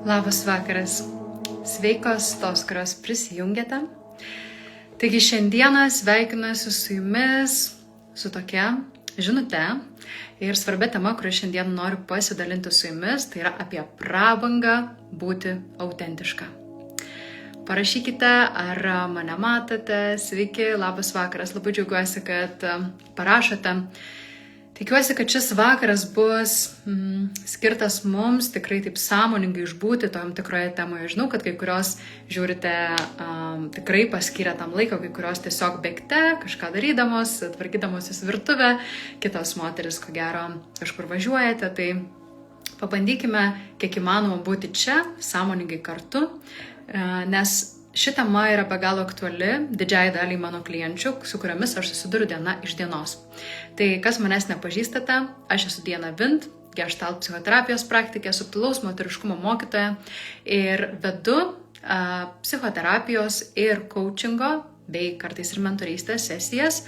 Labas vakaras. Sveikos tos, kurios prisijungėte. Taigi šiandieną sveikinuosi su jumis su tokia žinute ir svarbia tema, kurią šiandien noriu pasidalinti su jumis, tai yra apie prabangą būti autentiška. Parašykite, ar mane matote. Sveiki, labas vakaras. Labai džiaugiuosi, kad parašote. Tikiuosi, kad šis vakaras bus skirtas mums tikrai taip sąmoningai išbūti tom tikroje temoje. Žinau, kad kai kurios žiūrite tikrai paskyrę tam laiko, kai kurios tiesiog bėgte, kažką darydamos, tvarkydamosis virtuvę, kitos moteris, ko gero, kažkur važiuojate, tai pabandykime kiek įmanoma būti čia, sąmoningai kartu, nes ši tema yra be galo aktuali didžiai daliai mano klienčių, su kuriomis aš susiduriu diena iš dienos. Tai kas manęs nepažįstate, aš esu Diana Vint, Gestalt psichoterapijos praktikė, subtilaus moteriškumo mokytoja ir vedu psichoterapijos ir coachingo bei kartais ir mentorystės sesijas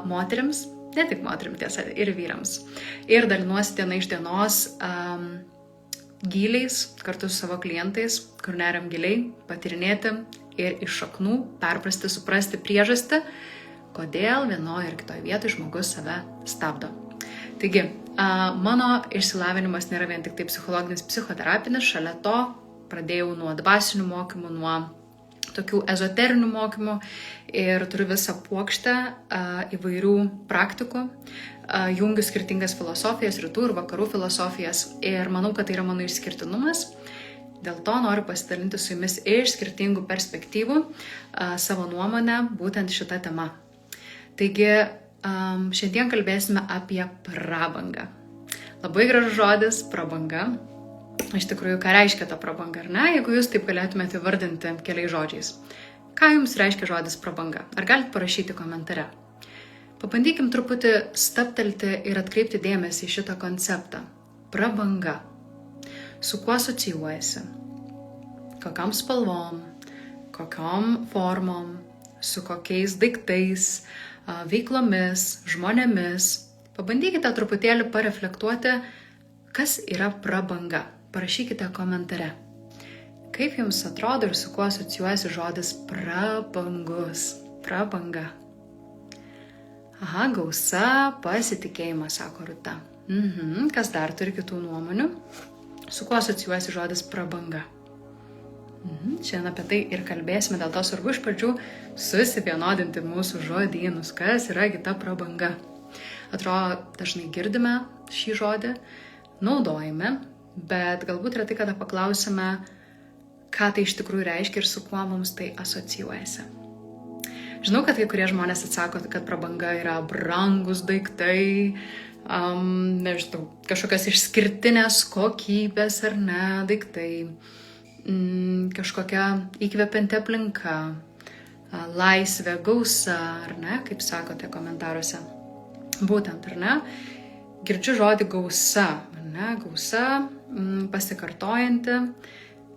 moterims, ne tik moterims tiesa, ir vyrams. Ir dalinuosi diena iš dienos gyliais kartu su savo klientais, kur neriam giliai, patirinėti ir iš šaknų perprasti, suprasti priežastį, kodėl vienoje ir kitoje vietoje žmogus save stabdo. Taigi, mano išsilavinimas nėra vien tik tai psichologinis, psichoterapinis, šalia to pradėjau nuo dvasinių mokymų, nuo tokių ezoterinių mokymų ir turiu visą puokštę įvairių praktikų. Jungiu skirtingas filosofijas, rytų ir vakarų filosofijas ir manau, kad tai yra mano išskirtinumas. Dėl to noriu pasidalinti su jumis iš skirtingų perspektyvų savo nuomonę būtent šitą temą. Taigi, šiandien kalbėsime apie prabangą. Labai gražus žodis prabanga. Iš tikrųjų, ką reiškia ta prabanga, ar ne? Jeigu jūs taip galėtumėte vardinti keliais žodžiais. Ką jums reiškia žodis prabanga? Ar galite parašyti komentare? Pabandykim truputį stabtelti ir atkreipti dėmesį į šitą konceptą. Prabanga. Su kuo asocijuojasi? Kokiam spalvom, kokiom formom, su kokiais daiktais, veiklomis, žmonėmis. Pabandykite truputėlį pareflektuoti, kas yra prabanga. Parašykite komentare. Kaip jums atrodo ir su kuo asocijuojasi žodis prabangus? Prabanga. Aha, gausa, pasitikėjimas, sako Rūta. Kas dar turi kitų nuomonių? Su kuo asocijuojasi žodis prabanga? Šiandien apie tai ir kalbėsime, dėl to svarbu iš pradžių susivienodinti mūsų žodynus. Kas yra kita prabanga? Atrodo, dažnai girdime šį žodį, naudojame, bet galbūt retai kada paklausime, ką tai iš tikrųjų reiškia ir su kuo mums tai asocijuojasi. Žinau, kad kai kurie žmonės atsako, kad prabanga yra brangus daiktai, nežinau, kažkokios išskirtinės kokybės ar ne daiktai, kažkokia įkvepianti aplinka, laisvė, gausa, ar ne, kaip sakote komentaruose. Būtent, ar ne? Girdžiu žodį gausa, ar ne? Gausa, pasikartojanti,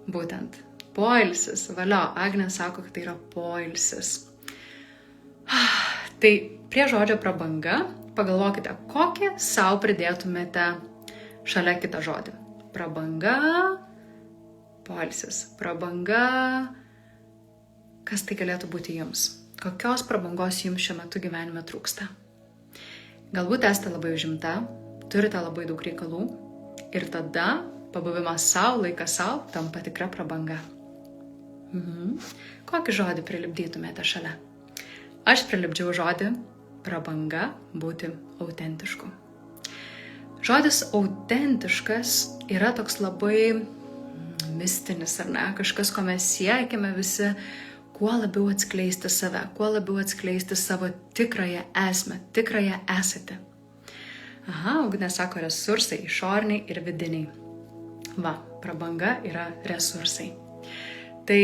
būtent, poilsis. Valio, Agnė sako, kad tai yra poilsis. Tai prie žodžio prabanga pagalvokite, kokį sau pridėtumėte šalia kitą žodį. Prabanga, poilsis. Prabanga, kas tai galėtų būti jums? Kokios prabangos jums šiuo metu gyvenime trūksta? Galbūt esate labai užimta, turite labai daug reikalų ir tada pabuvimas sau, laikas sau tampa tikra prabanga. Kokį žodį prilipdytumėte šalia? Aš prilipdžiau žodį prabanga būti autentišku. Žodis autentiškas yra toks labai mistinis, ar ne? Kažkas, ko mes siekime visi, kuo labiau atskleisti save, kuo labiau atskleisti savo tikrąją esmę, tikrąją esate. Aha, Ugnė sako resursai, išoriniai ir vidiniai. Va, prabanga yra resursai. Tai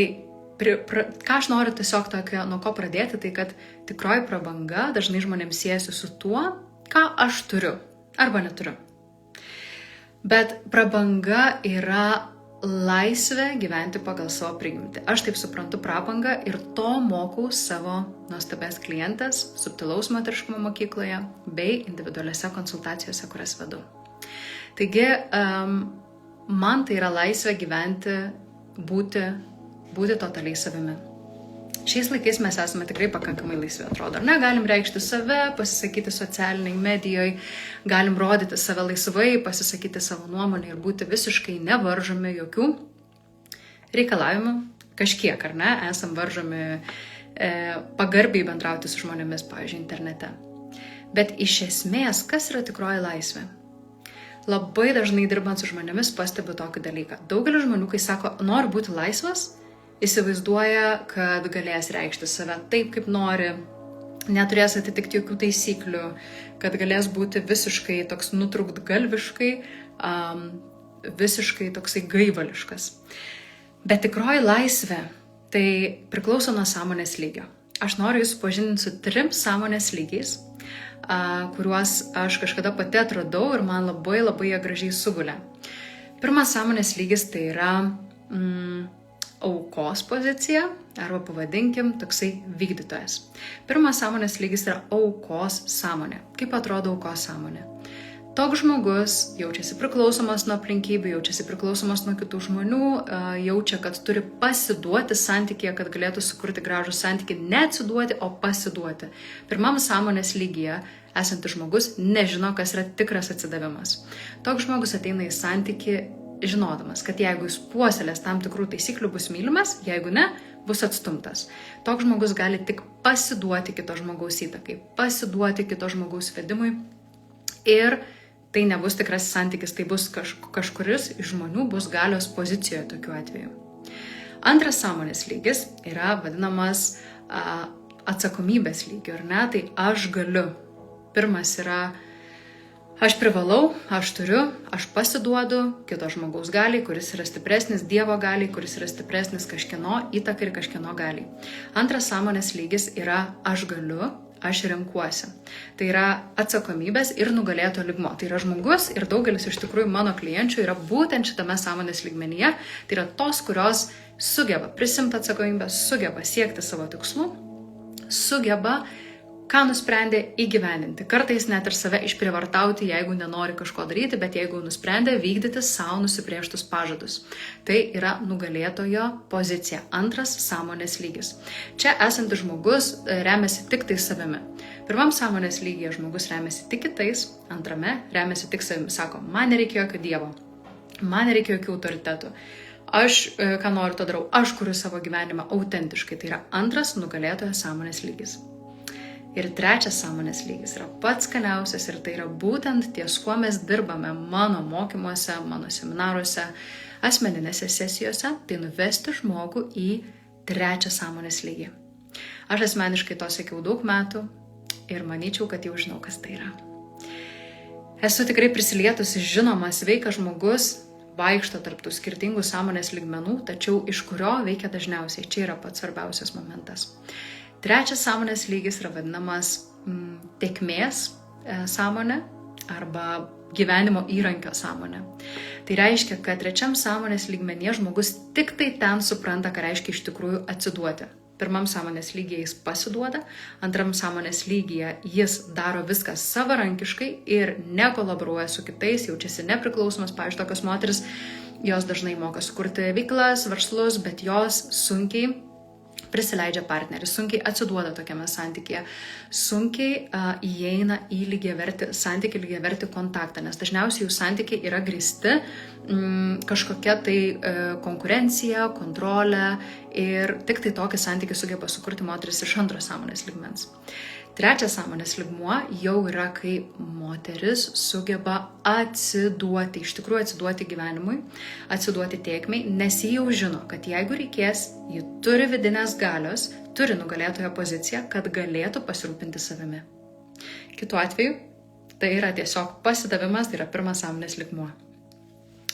ką aš noriu tiesiog tokio, nuo ko pradėti, tai kad tikroji prabanga dažnai žmonėms siejasi su tuo, ką aš turiu arba neturiu. Bet prabanga yra laisvė gyventi pagal savo prigimtį. Aš taip suprantu prabangą ir to mokau savo nuostabias klientes subtilaus moteriškumo mokykloje bei individualiose konsultacijose, kurias vedu. Taigi, man tai yra laisvė gyventi, būti totaliai savimi. Šiais laikais mes esame tikrai pakankamai laisvi, atrodo, ar ne? Galim reikšti save, pasisakyti socialiniai medijoje, galim rodyti save laisvai, pasisakyti savo nuomonę ir būti visiškai nevaržomi jokių reikalavimų. Kažkiek, ar ne? Esam varžomi pagarbiai bendrauti su žmonėmis, pavyzdžiui, internete. Bet iš esmės, kas yra tikroji laisvė? Labai dažnai dirbant su žmonėmis pastebiu tokį dalyką. Daugelis žmonių, kai sako, noriu būti laisvas, įsivaizduoja, kad galės reikšti save taip, kaip nori, neturės atitikti jokių taisyklių, kad galės būti visiškai toks nutrūktgalviškai, visiškai toksai gaivališkas. Bet tikroji laisvė tai priklauso nuo sąmonės lygio. Aš noriu jūs supažindinti su 3 sąmonės lygiais, kuriuos aš kažkada pati atradau ir man labai jie gražiai sugulė. Pirmas sąmonės lygis tai yra aukos pozicija, arba pavadinkim toksai vykdytojas. Pirmas sąmonės lygis yra aukos sąmonė. Kaip atrodo aukos sąmonė? Toks žmogus jaučiasi priklausomas nuo aplinkybių, jaučiasi priklausomas nuo kitų žmonių, jaučia, kad turi pasiduoti santykėje, kad galėtų sukurti gražų santykį, neatsiduoti, o pasiduoti. Pirmam sąmonės lygyje esantis žmogus nežino, kas yra tikras atsidavimas. Toks žmogus ateina į santykį žinodamas, kad jeigu jis puoselės tam tikrų taisyklių, bus mylimas, jeigu ne, bus atstumtas. Toks žmogus gali tik pasiduoti kito žmogaus įtakai, pasiduoti kito žmogaus vedimui ir tai nebus tikras santykis, tai bus kažkuris iš žmonių bus galios pozicijoje tokiu atveju. Antras sąmonės lygis yra vadinamas atsakomybės lygiu, ar ne? Tai aš galiu. Pirmas yra aš privalau, aš turiu, aš pasiduodu kito žmogaus galiai, kuris yra stipresnis Dievo galiai, kuris yra stipresnis kažkieno įtakai ir kažkieno galiai. Antras sąmonės lygis yra aš galiu, aš renkuosi. Tai yra atsakomybės ir nugalėto lygmo. Tai yra žmogus ir daugelis iš tikrųjų mano klienčių yra būtent šitame sąmonės lygmenyje. Tai yra tos, kurios sugeba prisimti atsakomybę, sugeba siekti savo tikslų, sugeba ką nusprendė įgyvendinti. Kartais net ir save išprievartauti, jeigu nenori kažko daryti, bet jeigu nusprendė vykdyti savo nusibrėžtus pažadus. Tai yra nugalėtojo pozicija. Antras sąmonės lygis. Čia esantis žmogus remiasi tik tai savimi. Pirmam sąmonės lygyje žmogus remiasi tik kitais, antrame remiasi tik savimi. Sako, man nereikia jokio Dievo, man nereikia jokių autoritetų. Aš, ką noriu, to darau, aš kuriu savo gyvenimą autentiškai. Tai yra antras nugalėtojo sąmonės lygis. Ir trečias sąmonės lygis yra pats skaniausias ir tai yra būtent ties, kuo mes dirbame mano mokymuose, mano seminaruose, asmeninėse sesijose, tai nuvesti žmogų į trečią sąmonės lygį. Aš asmeniškai to siekiau daug metų ir manyčiau, kad jau žinau, kas tai yra. Esu tikrai prisilietusi žinomas, sveikas žmogus, vaikšto tarp tų skirtingų sąmonės lygmenų, tačiau iš kurio veikia dažniausiai. Čia yra pats svarbiausias momentas. Trečias sąmonės lygis yra vadinamas tėkmės sąmonė arba gyvenimo įrankio sąmonė. Tai reiškia, kad trečiam sąmonės lygmenyje žmogus tik tai ten supranta, ką reiškia iš tikrųjų atsiduoti. Pirmam sąmonės lygyje jis pasiduoda, antram sąmonės lygyje jis daro viską savarankiškai ir nekolaboruoja su kitais, jaučiasi nepriklausomas. Pavyzdžiui, tokios moteris, jos dažnai moka sukurti veiklas, verslus, bet jos sunkiai prisileidžia partnerį, sunkiai atsiduoda tokiame santykėje, sunkiai įeina į lygiavertį santykį, lygiavertį kontaktą, nes dažniausiai jų santykiai yra grįsti kažkokia tai konkurencija, kontrolė ir tik tai tokį santykį sugeba sukurti moteris iš antro sąmonės lygmens. Trečias sąmonės lygmuo jau yra, kai moteris sugeba atsiduoti, iš tikrųjų atsiduoti gyvenimui, atsiduoti tėkmei, nes ji jau žino, kad jeigu reikės, ji turi vidinės galios, turi nugalėtojo poziciją, kad galėtų pasirūpinti savimi. Kitu atveju, tai yra tiesiog pasidavimas, tai yra pirmas sąmonės lygmuo.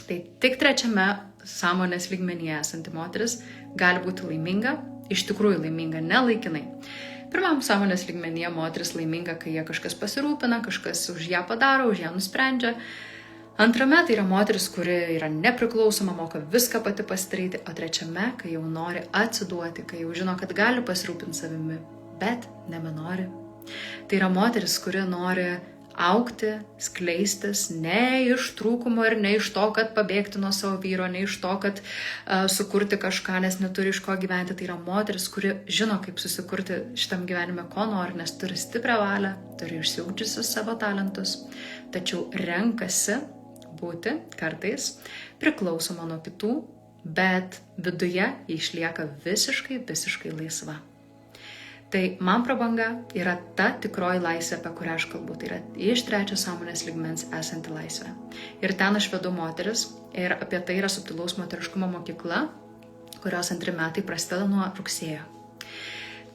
Tai tik trečiame sąmonės lygmenyje esanti moteris gali būti laiminga, iš tikrųjų laiminga, ne laikinai. Pirmam sąmonės lygmenyje moteris laiminga, kai jie kažkas pasirūpina, kažkas už ją padaro, už ją nusprendžia. Antrame tai yra moteris, kuri yra nepriklausoma, moka viską pati pasidaryti, o trečiame, kai jau nori atsiduoti, kai jau žino, kad gali pasirūpinti savimi, bet nebenori. Tai yra moteris, kuri nori augti, skleistis ne iš trūkumo ir ne iš to, kad pabėgti nuo savo vyro, ne iš to, kad sukurti kažką, nes neturi iš ko gyventi. Tai yra moteris, kuri žino, kaip susikurti šitam gyvenime, ko nori, nes turi stiprią valią, turi išsiugdžiusius savo talentus, tačiau renkasi būti kartais priklausoma nuo kitų, bet viduje ji išlieka visiškai laisva. Tai man prabanga yra ta tikroji laisvė, apie kurią aš kalbu. Tai yra iš trečio sąmonės lygmens esanti laisvė. Ir ten aš vedu moteris ir apie tai yra subtilaus moteriškumo mokykla, kurios 2 metai prasideda nuo rugsėjo.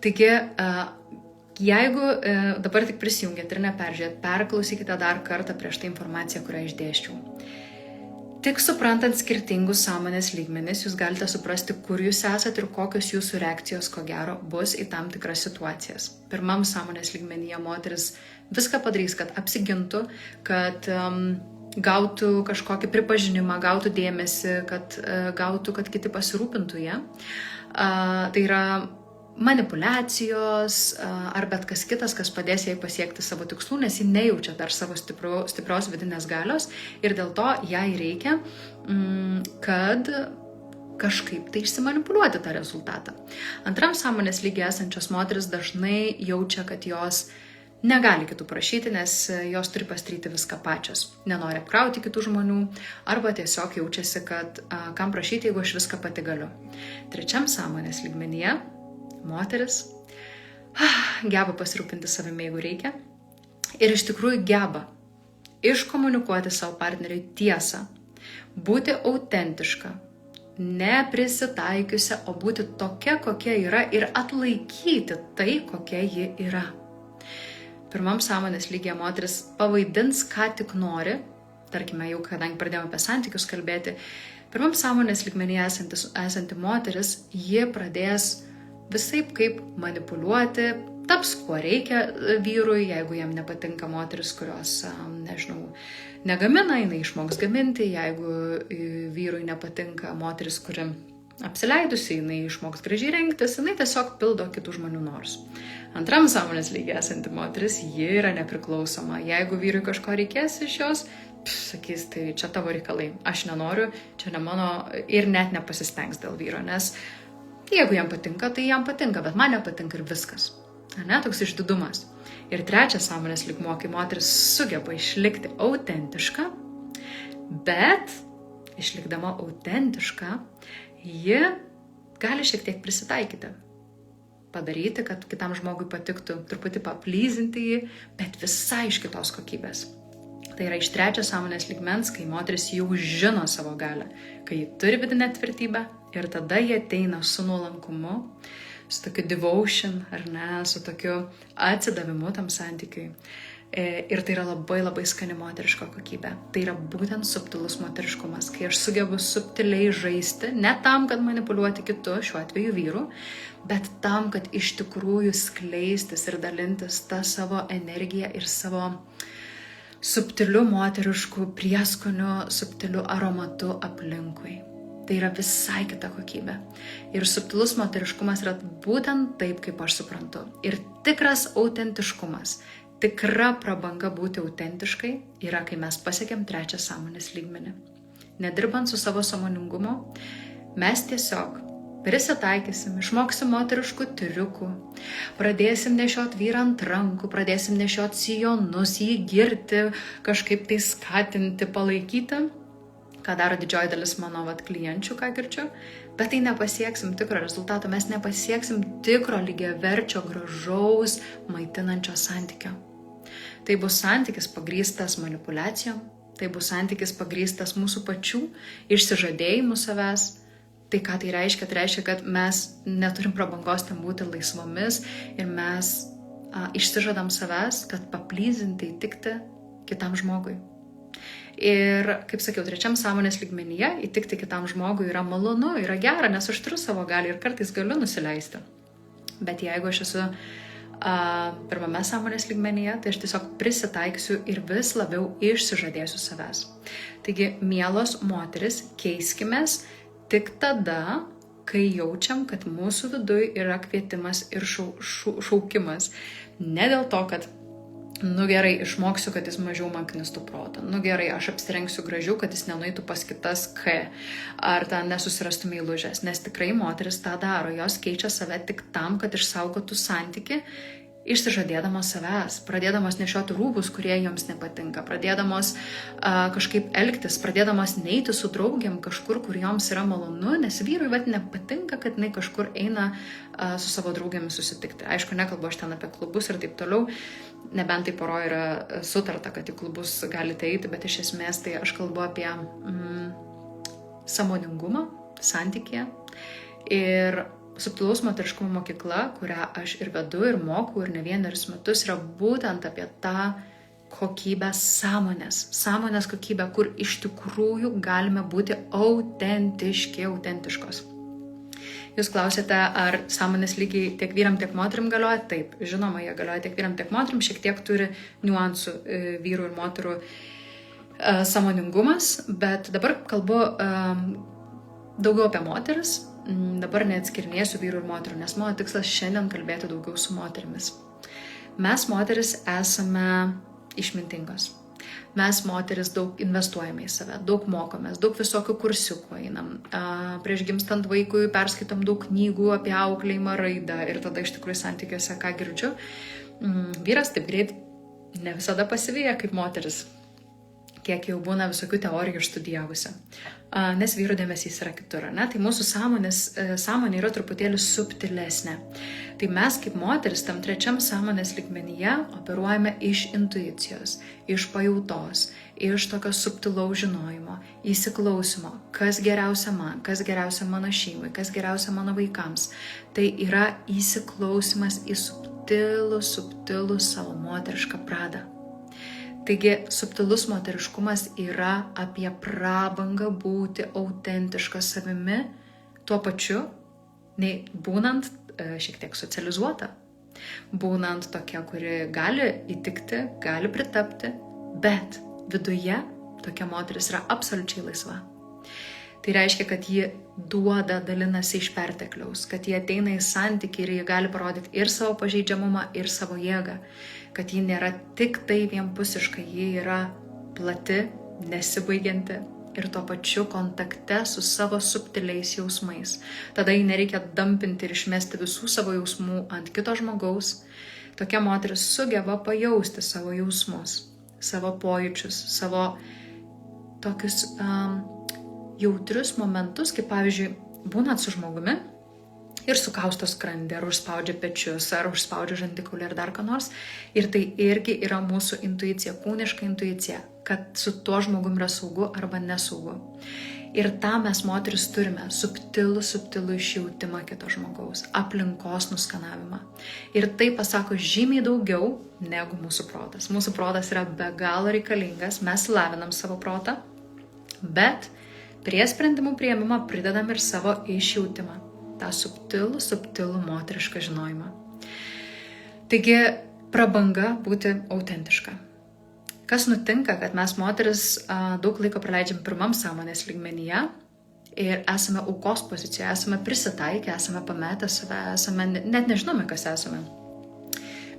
Taigi, jeigu dabar tik prisijungėt ir neperžiūrėt, perklausykite dar kartą prieš tai informaciją, kurią išdėsčiau. Tik suprantant skirtingus sąmonės lygmenis, jūs galite suprasti, kur jūs esate ir kokios jūsų reakcijos, ko gero, bus į tam tikras situacijas. Pirmam sąmonės lygmenyje moteris viską padarys, kad apsigintų, kad gautų kažkokį pripažinimą, gautų dėmesį, kad gautų, kad kiti pasirūpintų ją. Tai yra manipulacijos ar bet kas kitas, kas padės jai pasiekti savo tikslų, nes ji nejaučia dar savo stiprios vidinės galios ir dėl to jai reikia, kad kažkaip tai išsimanipuliuoti tą rezultatą. Antram sąmonės lygiai esančios moteris dažnai jaučia, kad jos negali kitų prašyti, nes jos turi pasidaryti viską pačios. Nenori apkrauti kitų žmonių arba tiesiog jaučiasi, kad kam prašyti, jeigu aš viską pati galiu. Trečiam sąmonės lygmenyje moteris geba pasirūpinti savimi, jeigu reikia, ir iš tikrųjų geba iškomunikuoti savo partneriui tiesą, būti autentiška, neprisitaikiusi, o būti tokia, kokia yra ir atlaikyti tai, kokia ji yra. Pirmam sąmonės lygyje moteris pavaidins, ką tik nori, tarkime, jau kadangi pradėjome apie santykius kalbėti, pirmam sąmonės lygmenyje esanti moteris, ji pradės visaip kaip manipuliuoti, taps kuo reikia vyrui, jeigu jam nepatinka moteris, kurios, negamina, jinai išmoks gaminti, jeigu vyrui nepatinka moteris, kuri apsileidusi, jinai išmoks gražiai rengtis, jinai tiesiog pildo kitų žmonių norus. Antram sąmonės lygiai esanti moteris, ji yra nepriklausoma. Jeigu vyrui kažko reikės iš jos, sakys, tai čia tavo reikalai, aš nenoriu, čia ne mano ir net nepasistengs dėl vyro, nes jeigu jam patinka, tai jam patinka, bet man nepatinka ir viskas. Ne, toks išdidumas. Ir trečias sąmonės lygmuo, kai moteris sugeba išlikti autentiška, bet išlikdama autentiška, ji gali šiek tiek prisitaikyti. Padaryti, kad kitam žmogui patiktų, truputį paplyzinti jį, bet visai iš kitos kokybės. Tai yra iš trečio sąmonės lygmens, kai moteris jau žino savo galią, kai ji turi vidinę tvirtybę ir tada jie ateina su nuolankumu, su tokiu devotion, ar ne, su tokiu atsidavimu tam santykiui. Ir tai yra labai skani moteriška kokybė. Tai yra būtent subtilus moteriškumas, kai aš sugebu subtiliai žaisti, ne tam, kad manipuliuoti kitu, šiuo atveju vyru, bet tam, kad iš tikrųjų skleistis ir dalintis tą savo energiją ir savo subtiliu moterišku prieskoniu, subtiliu aromatu aplinkui. Tai yra visai kita kokybė. Ir subtilus moteriškumas yra būtent taip, kaip aš suprantu. Ir tikras autentiškumas, tikra prabanga būti autentiškai yra, kai mes pasiekėm trečią sąmonės lygmenį. Nedirbant su savo sąmoningumu, mes tiesiog prisitaikysim, išmoksim moteriškų triukų, pradėsim nešiot vyrą ant rankų, pradėsim nešiot sijonus, jį girti, kažkaip tai skatinti, palaikyti, ką daro didžioji dalis mano klienčių, ką girdžiu, bet tai nepasieksim tikro rezultato, mes nepasieksim tikro lygiaverčio, gražaus, maitinančio santykio. Tai bus santykis pagrįstas manipulacijom, tai bus santykis pagrįstas mūsų pačių išsižadėjimu savęs. Tai ką tai reiškia? Tai reiškia, kad mes neturim prabangos ten būti laisvomis ir mes išsižadam savęs, kad paplyzinti, įtikti kitam žmogui. Ir, kaip sakiau, trečiam sąmonės lygmenyje įtikti kitam žmogui yra malonu, yra gera, nes aš turiu savo galią ir kartais galiu nusileisti. Bet jeigu aš esu pirmame sąmonės lygmenyje, tai aš tiesiog prisitaiksiu ir vis labiau išsižadėsiu savęs. Taigi, mielos moteris, keiskimės tik tada, kai jaučiam, kad mūsų viduj yra kvietimas ir šaukimas. Ne dėl to, kad Nu gerai, išmoksiu, kad jis mažiau man knistų protą. Nu gerai, aš apsirengsiu gražiau, kad jis nenueitų pas kitas K. Ar ten nesusirastų meilužės. Nes tikrai moteris tą daro. Jos keičia save tik tam, kad išsaugotų santyki, išsižadėdamos savęs, pradėdamos nešioti rūbus, kurie joms nepatinka, pradėdamos kažkaip elgtis, pradėdamos neiti su draugiam kažkur, kur joms yra malonu, nes vyrui nepatinka, kad jinai kažkur eina su savo draugiamis susitikti. Aišku, nekalbu aš ten apie klubus ir taip toliau, nebent tai poroje yra sutarta, kad į klubus galite eiti, bet iš esmės tai aš kalbu apie sąmoningumą santykėje. Ir subtilaus moteriškumo mokykla, kurią aš ir vedu, ir mokau, ir ne vienerius metus, yra būtent apie tą kokybę sąmonės kokybę, kur iš tikrųjų galime būti autentiškos. Jūs klausėte, ar sąmonės lygiai tiek vyram, tiek moterim galioja? Taip, žinoma, jie galioja tiek vyram, tiek moterim, šiek tiek turi niuansų vyrų ir moterų sąmoningumas, bet dabar kalbu daugiau apie moteris. Dabar neatskirnėsiu vyrų ir moterų, nes mano tikslas šiandien kalbėti daugiau su moterimis. Mes moteris esame išmintingos. Mes moteris daug investuojame į save, daug mokomės, daug visokių kursiukų einam. Prieš gimstant vaikui perskaitom daug knygų apie auklėjimą, raidą ir tada iš tikrųjų santykiuose, ką girdžiu, vyras taip greit ne visada pasivyja kaip moteris, kiek jau būna visokių teorijų išstudijavusi. Nes vyrų dėmesys yra kitur, ne? Tai mūsų sąmonė yra truputėlį subtilesnė. Tai mes kaip moteris tam trečiam sąmonės lygmenyje operuojame iš intuicijos, iš pajautos, iš tokio subtilaus žinojimo, įsiklausimo, kas geriausia man, kas geriausia mano šeimai, kas geriausia mano vaikams. Tai yra įsiklausimas į subtilų savo moterišką pradą. Taigi, subtilus moteriškumas yra apie prabangą būti autentiška savimi, tuo pačiu, nei būnant šiek tiek socializuota, būnant tokia, kuri gali įtikti, gali pritapti, bet viduje tokia moteris yra absoliučiai laisva. Tai reiškia, kad ji duoda, dalinasi iš pertekliaus, kad ji ateina į santykį ir ji gali parodyti ir savo pažeidžiamumą, ir savo jėgą. Kad ji nėra tik tai vienpusiška, ji yra plati, nesibaigianti ir tuo pačiu kontakte su savo subtiliais jausmais. Tada jai nereikia dampinti ir išmesti visų savo jausmų ant kito žmogaus. Tokia moteris sugeba pajausti savo jausmus, savo pojūčius, savo tokius jautrius momentus, kaip pavyzdžiui, būnat su žmogumi ir sukausto skrandį, ar užspaudžia pečius, ar užspaudžia žandikaulį, ar dar ką nors. Ir tai irgi yra mūsų intuicija, kūniška intuicija, kad su tuo žmogumi yra saugu arba nesaugu. Ir tą mes moteris turime, subtilų išjautimą kito žmogaus, aplinkos nuskanavimą. Ir tai pasako žymiai daugiau negu mūsų protas. Mūsų protas yra be galo reikalingas, mes lavinam savo protą, bet prie sprendimų priėmimo pridedam ir savo išjautimą. tą subtilų moterišką žinojimą. Taigi, prabanga būti autentiška. Kas nutinka, kad mes moteris daug laiko praleidžiam pirmam sąmonės lygmenyje ir esame aukos pozicijoje, esame prisitaikę, esame pametę save, net nežinome, kas esame.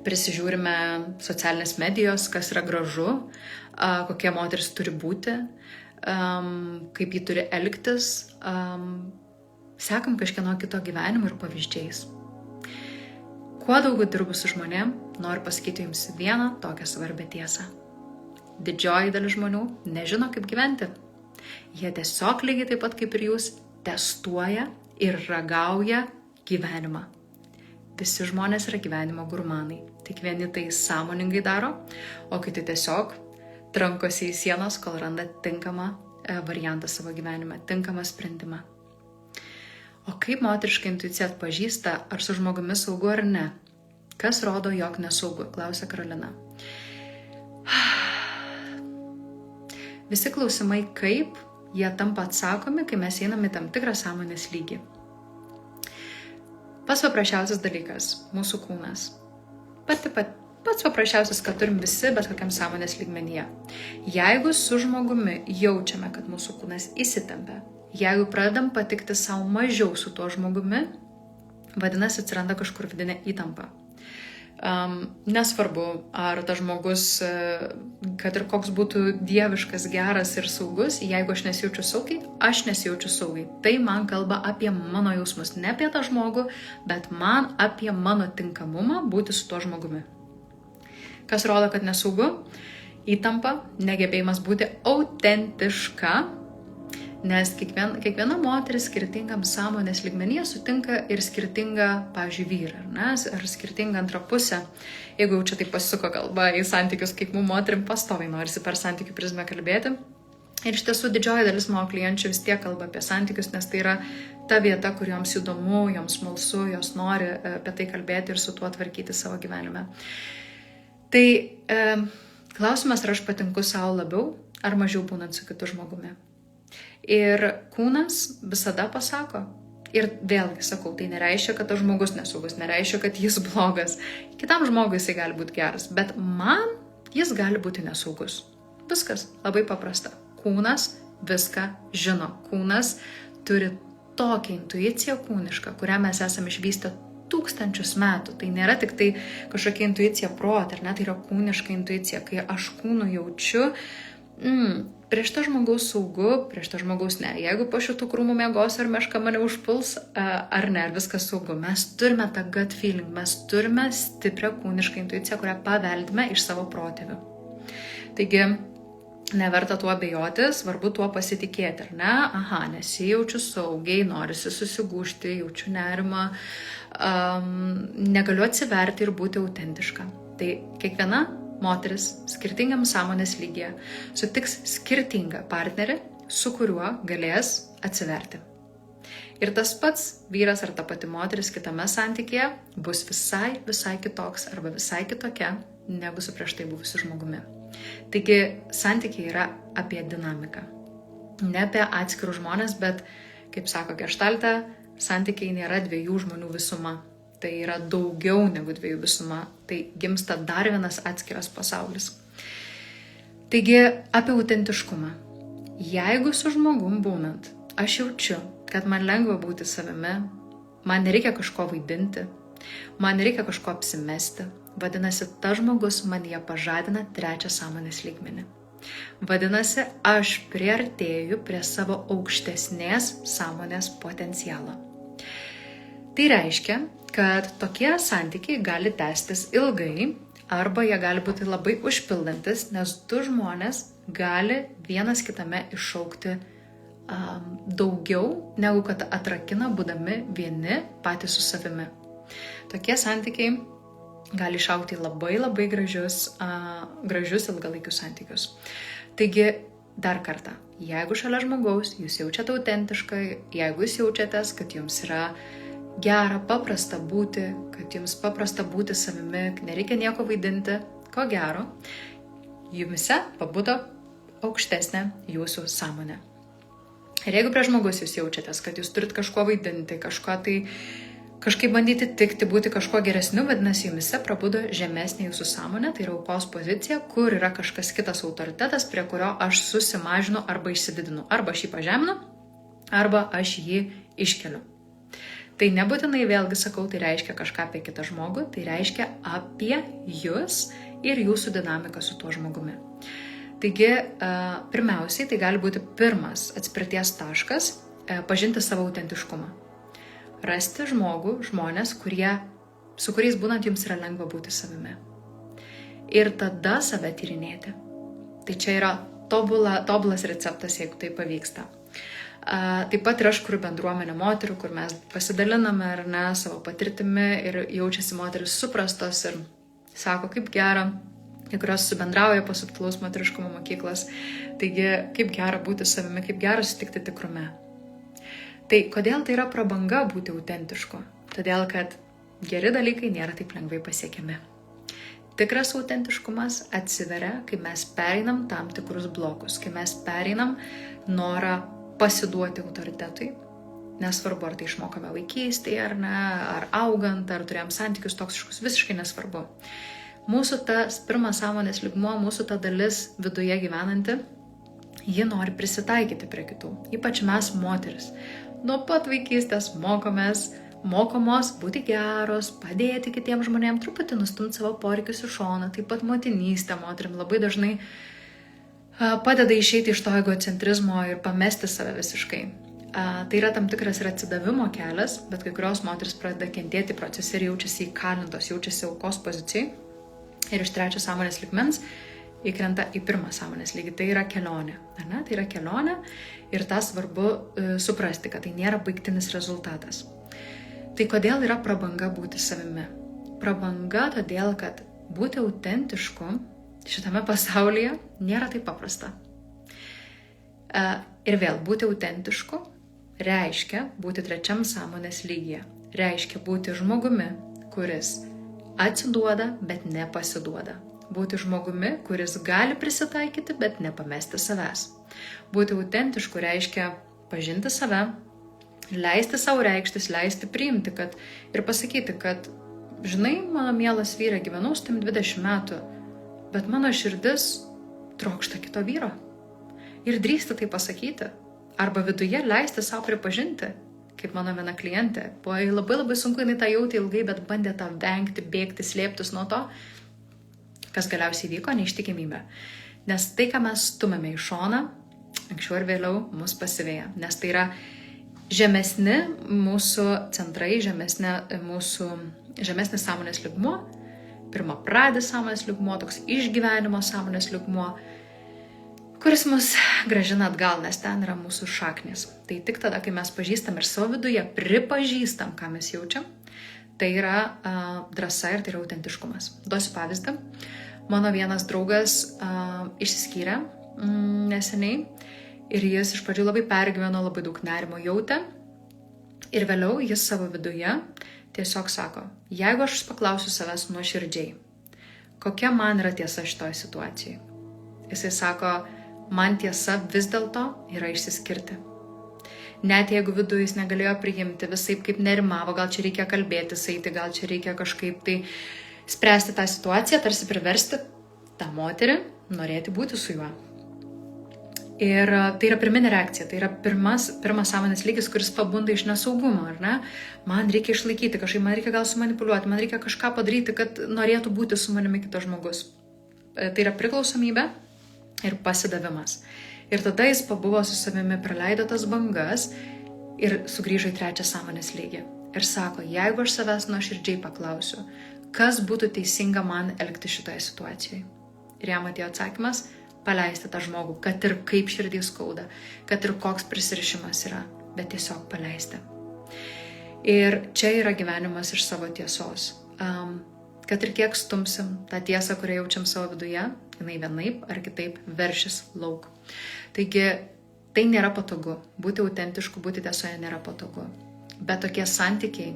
Prisižiūrime socialinės medijos, kas yra gražu, kokie moteris turi būti, kaip ji turi elgtis, sekam kažkieno kito gyvenimo ir pavyzdžiais. Kuo daugiau dirbu su žmonėm, noriu pasakyti jums vieną tokią svarbę tiesą. Didžioji dalis žmonių nežino, kaip gyventi. Jie tiesiog lygiai taip pat kaip ir jūs testuoja ir ragauja gyvenimą. Visi žmonės yra gyvenimo gurmanai. Tik vieni tai sąmoningai daro, o kiti tiesiog trankosi į sienas, kol randa tinkamą variantą savo gyvenime, tinkamą sprendimą. O kaip moteriška intuicija atpažįsta, ar su žmogumi saugu ar ne? Kas rodo, jog nesaugu? Klausia Karolina. Visi klausimai kaip, jie tampa atsakomi, kai mes einame į tam tikrą sąmonės lygį. Pats paprasčiausias dalykas – mūsų kūnas. Pats paprasčiausias, kad turim visi, bet kokiam sąmonės lygmenyje. Jeigu su žmogumi jaučiame, kad mūsų kūnas įsitempia, jeigu pradedam patikti savo mažiau su tuo žmogumi, vadinasi, atsiranda kažkur vidinė įtampa. Nesvarbu, ar tas žmogus, kad ir koks būtų dieviškas, geras ir saugus, jeigu aš nesijaučiu saugiai, aš nesijaučiu saugiai. Tai man kalba apie mano jausmus, ne apie tą žmogų, bet man apie mano tinkamumą būti su tuo žmogumi. Kas rodo, kad nesaugu? Įtampa, negebėjimas būti autentiška, nes kiekviena moteris skirtingam sąmonės lygmenyje sutinka ir skirtingą, pavyzdžiui, vyrą, ar skirtingą antrą pusę. Jeigu jau čia taip pasisuko kalba į santykius, kaip mums moterim pastoviai norisi per santykių prizmę kalbėti. Ir iš tiesų didžioji dalis mano klienčių vis tiek kalba apie santykius, nes tai yra ta vieta, kur joms įdomu, joms smalsu, jos nori apie tai kalbėti ir su tuo tvarkyti savo gyvenime. Tai klausimas, ar aš patinku savo labiau, ar mažiau būnant su kitu žmogumi. Ir kūnas visada pasako. Ir vėlgi sakau, tai nereiškia, kad tas žmogus nesaugus, nereiškia, kad jis blogas. Kitam žmogui jisai gali būti geras, bet man jis gali būti nesaugus. Viskas labai paprasta. Kūnas viską žino. Kūnas turi tokią intuiciją kūnišką, kurią mes esame išvystę tūkstančius metų. Tai nėra tik tai kažkokia intuicija prote, ar ne? Tai yra kūniška intuicija. Kai aš kūnu jaučiu, prieš tą žmogaus saugu, prieš tą žmogaus ne. Jeigu po šitų krūmų miegos ar meška mane užpuls, ar ne, ar viskas saugu. Mes turime tą gut feeling, mes turime stiprią kūnišką intuiciją, kurią paveldime iš savo protėvių. Taigi, neverta tuo abejoti, svarbu tuo pasitikėti, ar ne? Aha, nesijaučiu saugiai, norisi susigūžti, jaučiu nerimą, negaliu atsiverti ir būti autentiška. Tai kiekviena moteris skirtingam sąmonės lygyje sutiks skirtingą partnerį, su kuriuo galės atsiverti. Ir tas pats vyras ar ta pati moteris kitame santykėje bus visai kitoks arba visai kitokia negu su prieš tai buvusiu žmogumi. Taigi santykiai yra apie dinamiką. Ne apie atskirus žmonės, bet, kaip sako Geštalte, santykiai nėra dviejų žmonių visuma. Tai yra daugiau negu dviejų visuma. Tai gimsta dar vienas atskiras pasaulis. Taigi apie autentiškumą. Jeigu su žmogum būnant, aš jaučiu, kad man lengva būti savimi, man nereikia kažko vaidinti, man nereikia kažko apsimesti, vadinasi, tas žmogus manyje pažadina trečią sąmonės lygmenį. Vadinasi, aš priartėju prie savo aukštesnės sąmonės potencialo. Tai reiškia, kad tokie santykiai gali tęstis ilgai arba jie gali būti labai užpildantis, nes du žmonės gali vienas kitame iššaukti daugiau, negu kad atrakina būdami vieni patys su savimi. Tokie santykiai gali išaugti labai gražius ilgalaikius santykius. Taigi, dar kartą, jeigu šalia žmogaus jūs jaučiate autentiškai, jeigu jūs jaučiatės, kad jums yra gera, paprasta būti, kad jums paprasta būti savimi, nereikia nieko vaidinti, ko gero, jumise pabudo aukštesnė jūsų sąmonė. Ir jeigu prie žmogus jūs jaučiatės, kad jūs turit kažko vaidinti, kažkaip bandyti tikti, būti kažko geresniu, vadinasi, jumise prabudo žemesnė jūsų sąmonė, tai yra aukos pozicija, kur yra kažkas kitas autoritetas, prie kurio aš susimažinu arba išsididinu, arba aš jį pažeminu, arba aš jį iškeliu. Tai nebūtinai, vėlgi sakau, tai reiškia kažką apie kitą žmogų, tai reiškia apie jūs ir jūsų dinamiką su tuo žmogumi. Taigi, pirmiausiai, tai gali būti pirmas atspirties taškas pažinti savo autentiškumą. Rasti žmonės, su kuriais būnant jums yra lengva būti savimi. Ir tada save tyrinėti. Tai čia yra tobulas receptas, jeigu tai pavyksta. Taip pat ir aš kuriu bendruomenę moterų, kur mes pasidaliname ar ne savo patirtimi ir jaučiasi moteris suprastos ir sako, kaip gera, kai kurios subendrauja po subtilaus moteriškumo mokyklas. Taigi, kaip gera būti savimi, kaip gera sutikti tikrume. Tai kodėl tai yra prabanga būti autentišku? Todėl, kad geri dalykai nėra taip lengvai pasiekiami. Tikras autentiškumas atsiveria, kai mes pereinam tam tikrus blokus, kai mes pereinam norą pasiduoti autoritetui, nesvarbu, ar tai išmokome vaikystėje, ar ne, ar augant, ar turėjom santykius toksiškus, visiškai nesvarbu. Mūsų tas pirmas sąmonės lygmuo, mūsų ta dalis viduje gyvenanti, ji nori prisitaikyti prie kitų, ypač mes moteris. Nuo pat vaikystės mokomės mokomos būti geros, padėti kitiems žmonėms, truputį nustumti savo poreikius į šoną, taip pat motinystė moterim labai dažnai padeda išeiti iš to egocentrizmo ir pamesti save visiškai. Tai yra tam tikras ir atsidavimo kelias, bet kai kurios moteris pradeda kentėti procese ir jaučiasi įkalintos, jaučiasi aukos pozicijai ir iš 3 sąmonės lygmens įkrenta į 1 sąmonės lygį. Tai yra kelionė. Ne? Tai yra kelionė ir tą svarbu suprasti, kad tai nėra baigtinis rezultatas. Tai kodėl yra prabanga būti savimi? Prabanga todėl, kad būti autentišku šitame pasaulyje nėra taip paprasta. Ir vėl, būti autentišku reiškia būti 3 sąmonės lygyje. Reiškia būti žmogumi, kuris atsiduoda, bet nepasiduoda. Būti žmogumi, kuris gali prisitaikyti, bet nepamesti savęs. Būti autentišku reiškia pažinti save, leisti savo reikštis, leisti priimti ir pasakyti, kad žinai, mano mielas vyre, gyvenau su tam 20 metų, bet mano širdis trokšta kito vyro. Ir drįsti tai pasakyti. Arba viduje leisti savo pripažinti, kaip mano viena klientė. Buvo labai labai sunku, jinai tą jautė ilgai, bet bandė tą vengti, bėgti, slėptis nuo to, kas galiausiai vyko, neištikimybė. Nes tai, ką mes stumėme į šoną, anksčiau ir vėliau mus pasiveja. Nes tai yra žemesni mūsų centrai, žemesnis sąmonės lygmuo, pirmapradis sąmonės lygmuo, toks išgyvenimo sąmonės lygmuo, kuris mus gražina atgal, nes ten yra mūsų šaknis. Tai tik tada, kai mes pažįstam ir savo viduje, pripažįstam, ką mes jaučiam, tai yra drąsa ir tai yra autentiškumas. Duosiu pavyzdį. Mano vienas draugas išsiskyrė neseniai ir jis iš pradžių labai pergyveno, labai daug nerimo jautė. Ir vėliau jis savo viduje tiesiog sako, jeigu aš paklausiu savęs nuoširdžiai, kokia man yra tiesa šitoje situacijoje. Jisai sako, man tiesa vis dėlto yra išsiskirti. Net jeigu viduje jis negalėjo priimti, visaip kaip nerimavo, gal čia reikia kalbėtis, eiti, gal čia reikia kažkaip tai spręsti tą situaciją, tarsi priversti tą moterį norėti būti su juo. Ir tai yra pirminė reakcija, tai yra pirmas sąmonės lygis, kuris pabunda iš nesaugumo, ar ne? Man reikia išlaikyti kažkaip, man reikia gal sumanipuliuoti, man reikia kažką padaryti, kad norėtų būti su manimi kitas žmogus. Tai yra priklausomybė ir pasidavimas. Ir tada jis pabuvo su savimi, praleido tas bangas ir sugrįžo į 3 sąmonės lygį. Ir sako, jeigu aš savęs nuoširdžiai paklausiu, kas būtų teisinga man elgti šitoje situacijoje. Ir jam atėjo atsakymas, paleisti tą žmogų, kad ir kaip širdį skauda, kad ir koks prisirišimas yra, bet tiesiog paleisti. Ir čia yra gyvenimas iš savo tiesos. Kad ir kiek stumsim tą tiesą, kurią jaučiam savo viduje, jinai vienaip ar kitaip veršis lauk. Taigi, tai nėra patogu. Būti autentišku, būti tiesoje nėra patogu. Bet tokie santykiai,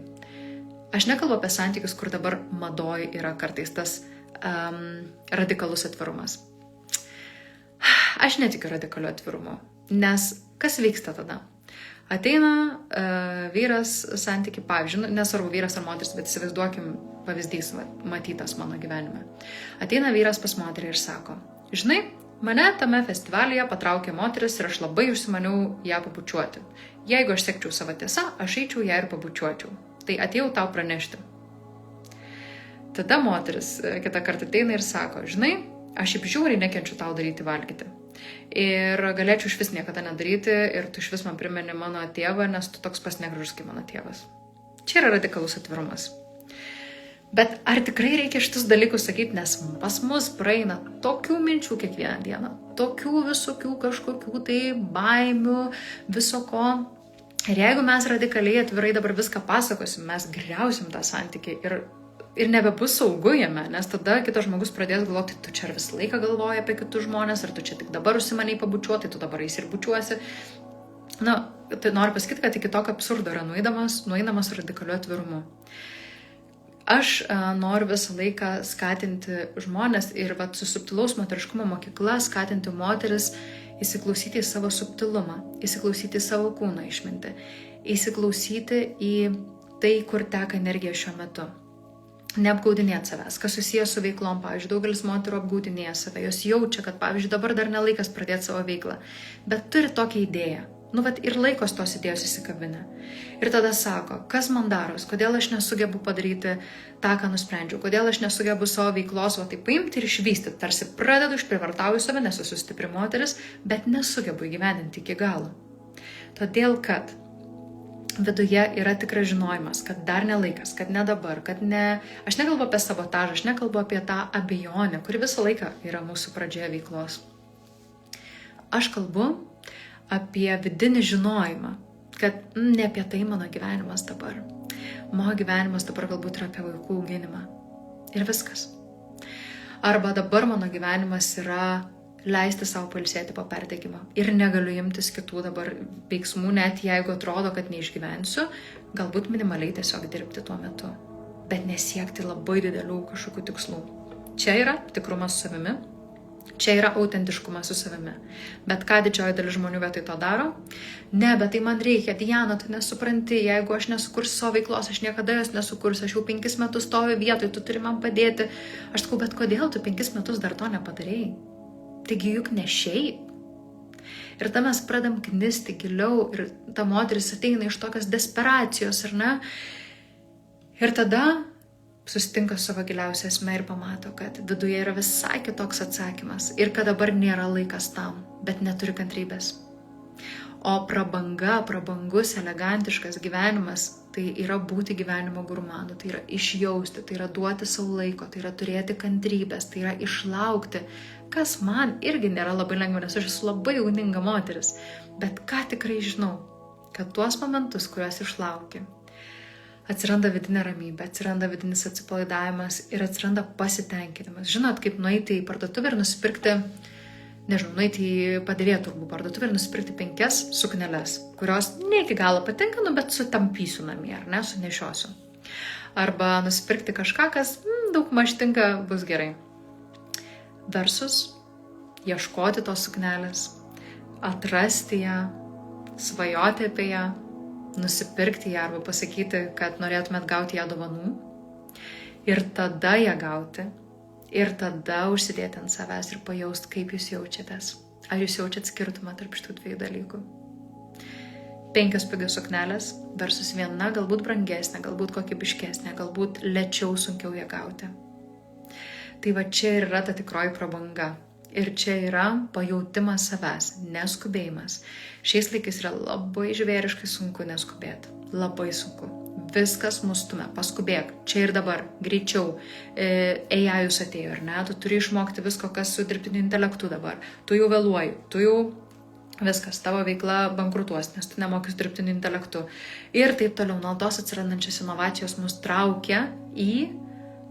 aš nekalbu apie santykius, kur dabar madoj yra kartais tas radikalus atvirumas. Aš netikiu radikaliu atvirumu, nes kas vyksta tada? Ateina vyras santyki, pavyzdžiui, nesvarbu vyras ar moteris, bet įsivaizduokim pavyzdys matytas mano gyvenime. Ateina vyras pas moterį ir sako, žinai, mane tame festivalyje patraukė moteris ir aš labai užsimaniau ją pabučiuoti. Jeigu aš sekčiau savo tiesą, aš eičiau ją ir pabučiuočiau. Tai atėjau tau pranešti. Tada moteris kitą kartą ateina ir sako, žinai, aš šiaip žiauriai nekenčiu tau daryti valgyti. Ir galėčiau iš vis niekada nedaryti ir tu iš vis man primeni mano tėvą, nes tu toks pas negražus kaip mano tėvas. Čia yra radikalus atvirumas. Bet ar tikrai reikia šitus dalykus sakyti, nes pas mus praeina tokių minčių kiekvieną dieną, tokių visokių kažkokių tai baimių, viso ko. Ir jeigu mes radikaliai atvirai dabar viską pasakosim, mes griausim tą santykį ir nebebus saugu jame, nes tada kitas žmogus pradės galvoti, tu čia visą laiką galvoji apie kitus žmonės, ar tu čia tik dabar užsimaniai pabučiuoti, tu dabar eisi ir bučiuosi. Tai noriu pasakyti, kad iki tokio absurdo yra nueinamas radikaliu atvirumu. Aš noriu visą laiką skatinti žmonės ir su subtilaus moteriškumo mokykla skatinti moteris įsiklausyti į savo subtilumą, įsiklausyti į savo kūno išmintį, įsiklausyti į tai, kur teka energija šiuo metu. Neapgaudinėti savęs, kas susijęs su veiklom, pavyzdžiui, daugelis moterų apgaudinėja save, jos jaučia, kad, pavyzdžiui, dabar dar nelaikas pradėti savo veiklą, bet turi tokią idėją, Ir laikos tos idėjos įsikabinę. Ir tada sako, kas man daros, kodėl aš nesugebu padaryti tą, ką nusprendžiau, kodėl aš nesugebu savo veiklos, taip paimti ir išvystyti, tarsi pradedu, išprivartauju save, nes esu stipri moteris, bet nesugebu įgyvendinti iki galo. Todėl, kad viduje yra tikras žinojimas, kad dar ne laikas, kad ne dabar, kad ne... Aš nekalbu apie sabotažą, aš nekalbu apie tą abejonę, kuri visą laiką yra mūsų pradžioje veiklos. Aš kalbu apie vidinį žinojimą, kad ne apie tai mano gyvenimas dabar. Mano gyvenimas dabar galbūt yra apie vaikų auginimą. Ir viskas. Arba dabar mano gyvenimas yra leisti savo pailsėti po perdegimo. Ir negaliu imtis kitų dabar veiksmų, net jeigu atrodo, kad neišgyvensiu, galbūt minimaliai tiesiog dirbti tuo metu. Bet nesiekti labai didelių kažkokių tikslų. Čia yra tikrumas su savimi. Čia yra autentiškumas su savimi. Bet ką didžioji dalis žmonių vietoj to daro? Ne, bet tai man reikia, Diana, tu nesupranti, jeigu aš nesukursiu savo veiklos, aš niekada jos nesukursiu, aš jau 5 metus stoviu vietoj, tu turi man padėti. Aš sakau, bet kodėl tu 5 metus dar to nepadarėjai? Taigi juk ne šiaip. Ir tada mes pradam knisti giliau ir ta moteris ateina iš tokios desperacijos, ar ne? Ir tada susitinka savo giliausią esmę ir pamato, kad viduje yra visai kitoks atsakymas ir kad dabar nėra laikas tam, bet neturi kantrybės. O prabanga, prabangus, elegantiškas gyvenimas, tai yra būti gyvenimo gurmanu, tai yra išjausti, tai yra duoti savo laiko, tai yra turėti kantrybės, tai yra išlaukti, kas man irgi nėra labai lengva, nes aš esu labai jauninga moteris, bet ką tikrai žinau, kad tuos momentus, kuriuos išlauki, atsiranda vidinė ramybė, atsiranda vidinis atsipalaidavimas ir atsiranda pasitenkinimas. Žinot, kaip nueiti į parduotuvę ir nusipirkti, nueiti į padėvėjo turgų parduotuvę ir nusipirkti 5 sukneles, kurios ne iki galo patinka, bet sutampysiu namie, ar ne, sunešiosiu. Arba nusipirkti kažką, kas daug maž tinka, bus gerai. Versus ieškoti tos suknelės, atrasti ją, svajoti apie ją, nusipirkti ją arba pasakyti, kad norėtumėt gauti ją dovanų ir tada ją gauti ir tada užsidėti ant savęs ir pajaust, kaip jūs jaučiatės. Ar jūs jaučiat skirtumą tarp šitų 2 dalykų? 5 pigios suknelės versus 1, galbūt brangesnė, galbūt kokybiškesnė, galbūt lėčiau, sunkiau ją gauti. Tai va čia ir yra ta tikroji prabanga. Ir čia yra pajautimas savęs, neskubėjimas. Šiais laikais yra labai žvėriškai sunku neskubėti. Labai sunku. Viskas mus stumia. Paskubėk. Čia ir dabar. Greičiau. AI-us atėjo, ar ne? Tu turi išmokti visko, kas su dirbtiniu intelektu dabar. Tu jau vėluoji. Tu jau viskas. Tavo veikla bankrutuos, nes tu nemoki su dirbtiniu intelektu. Ir taip toliau. Nuolatos atsirandančios inovacijos mus traukia į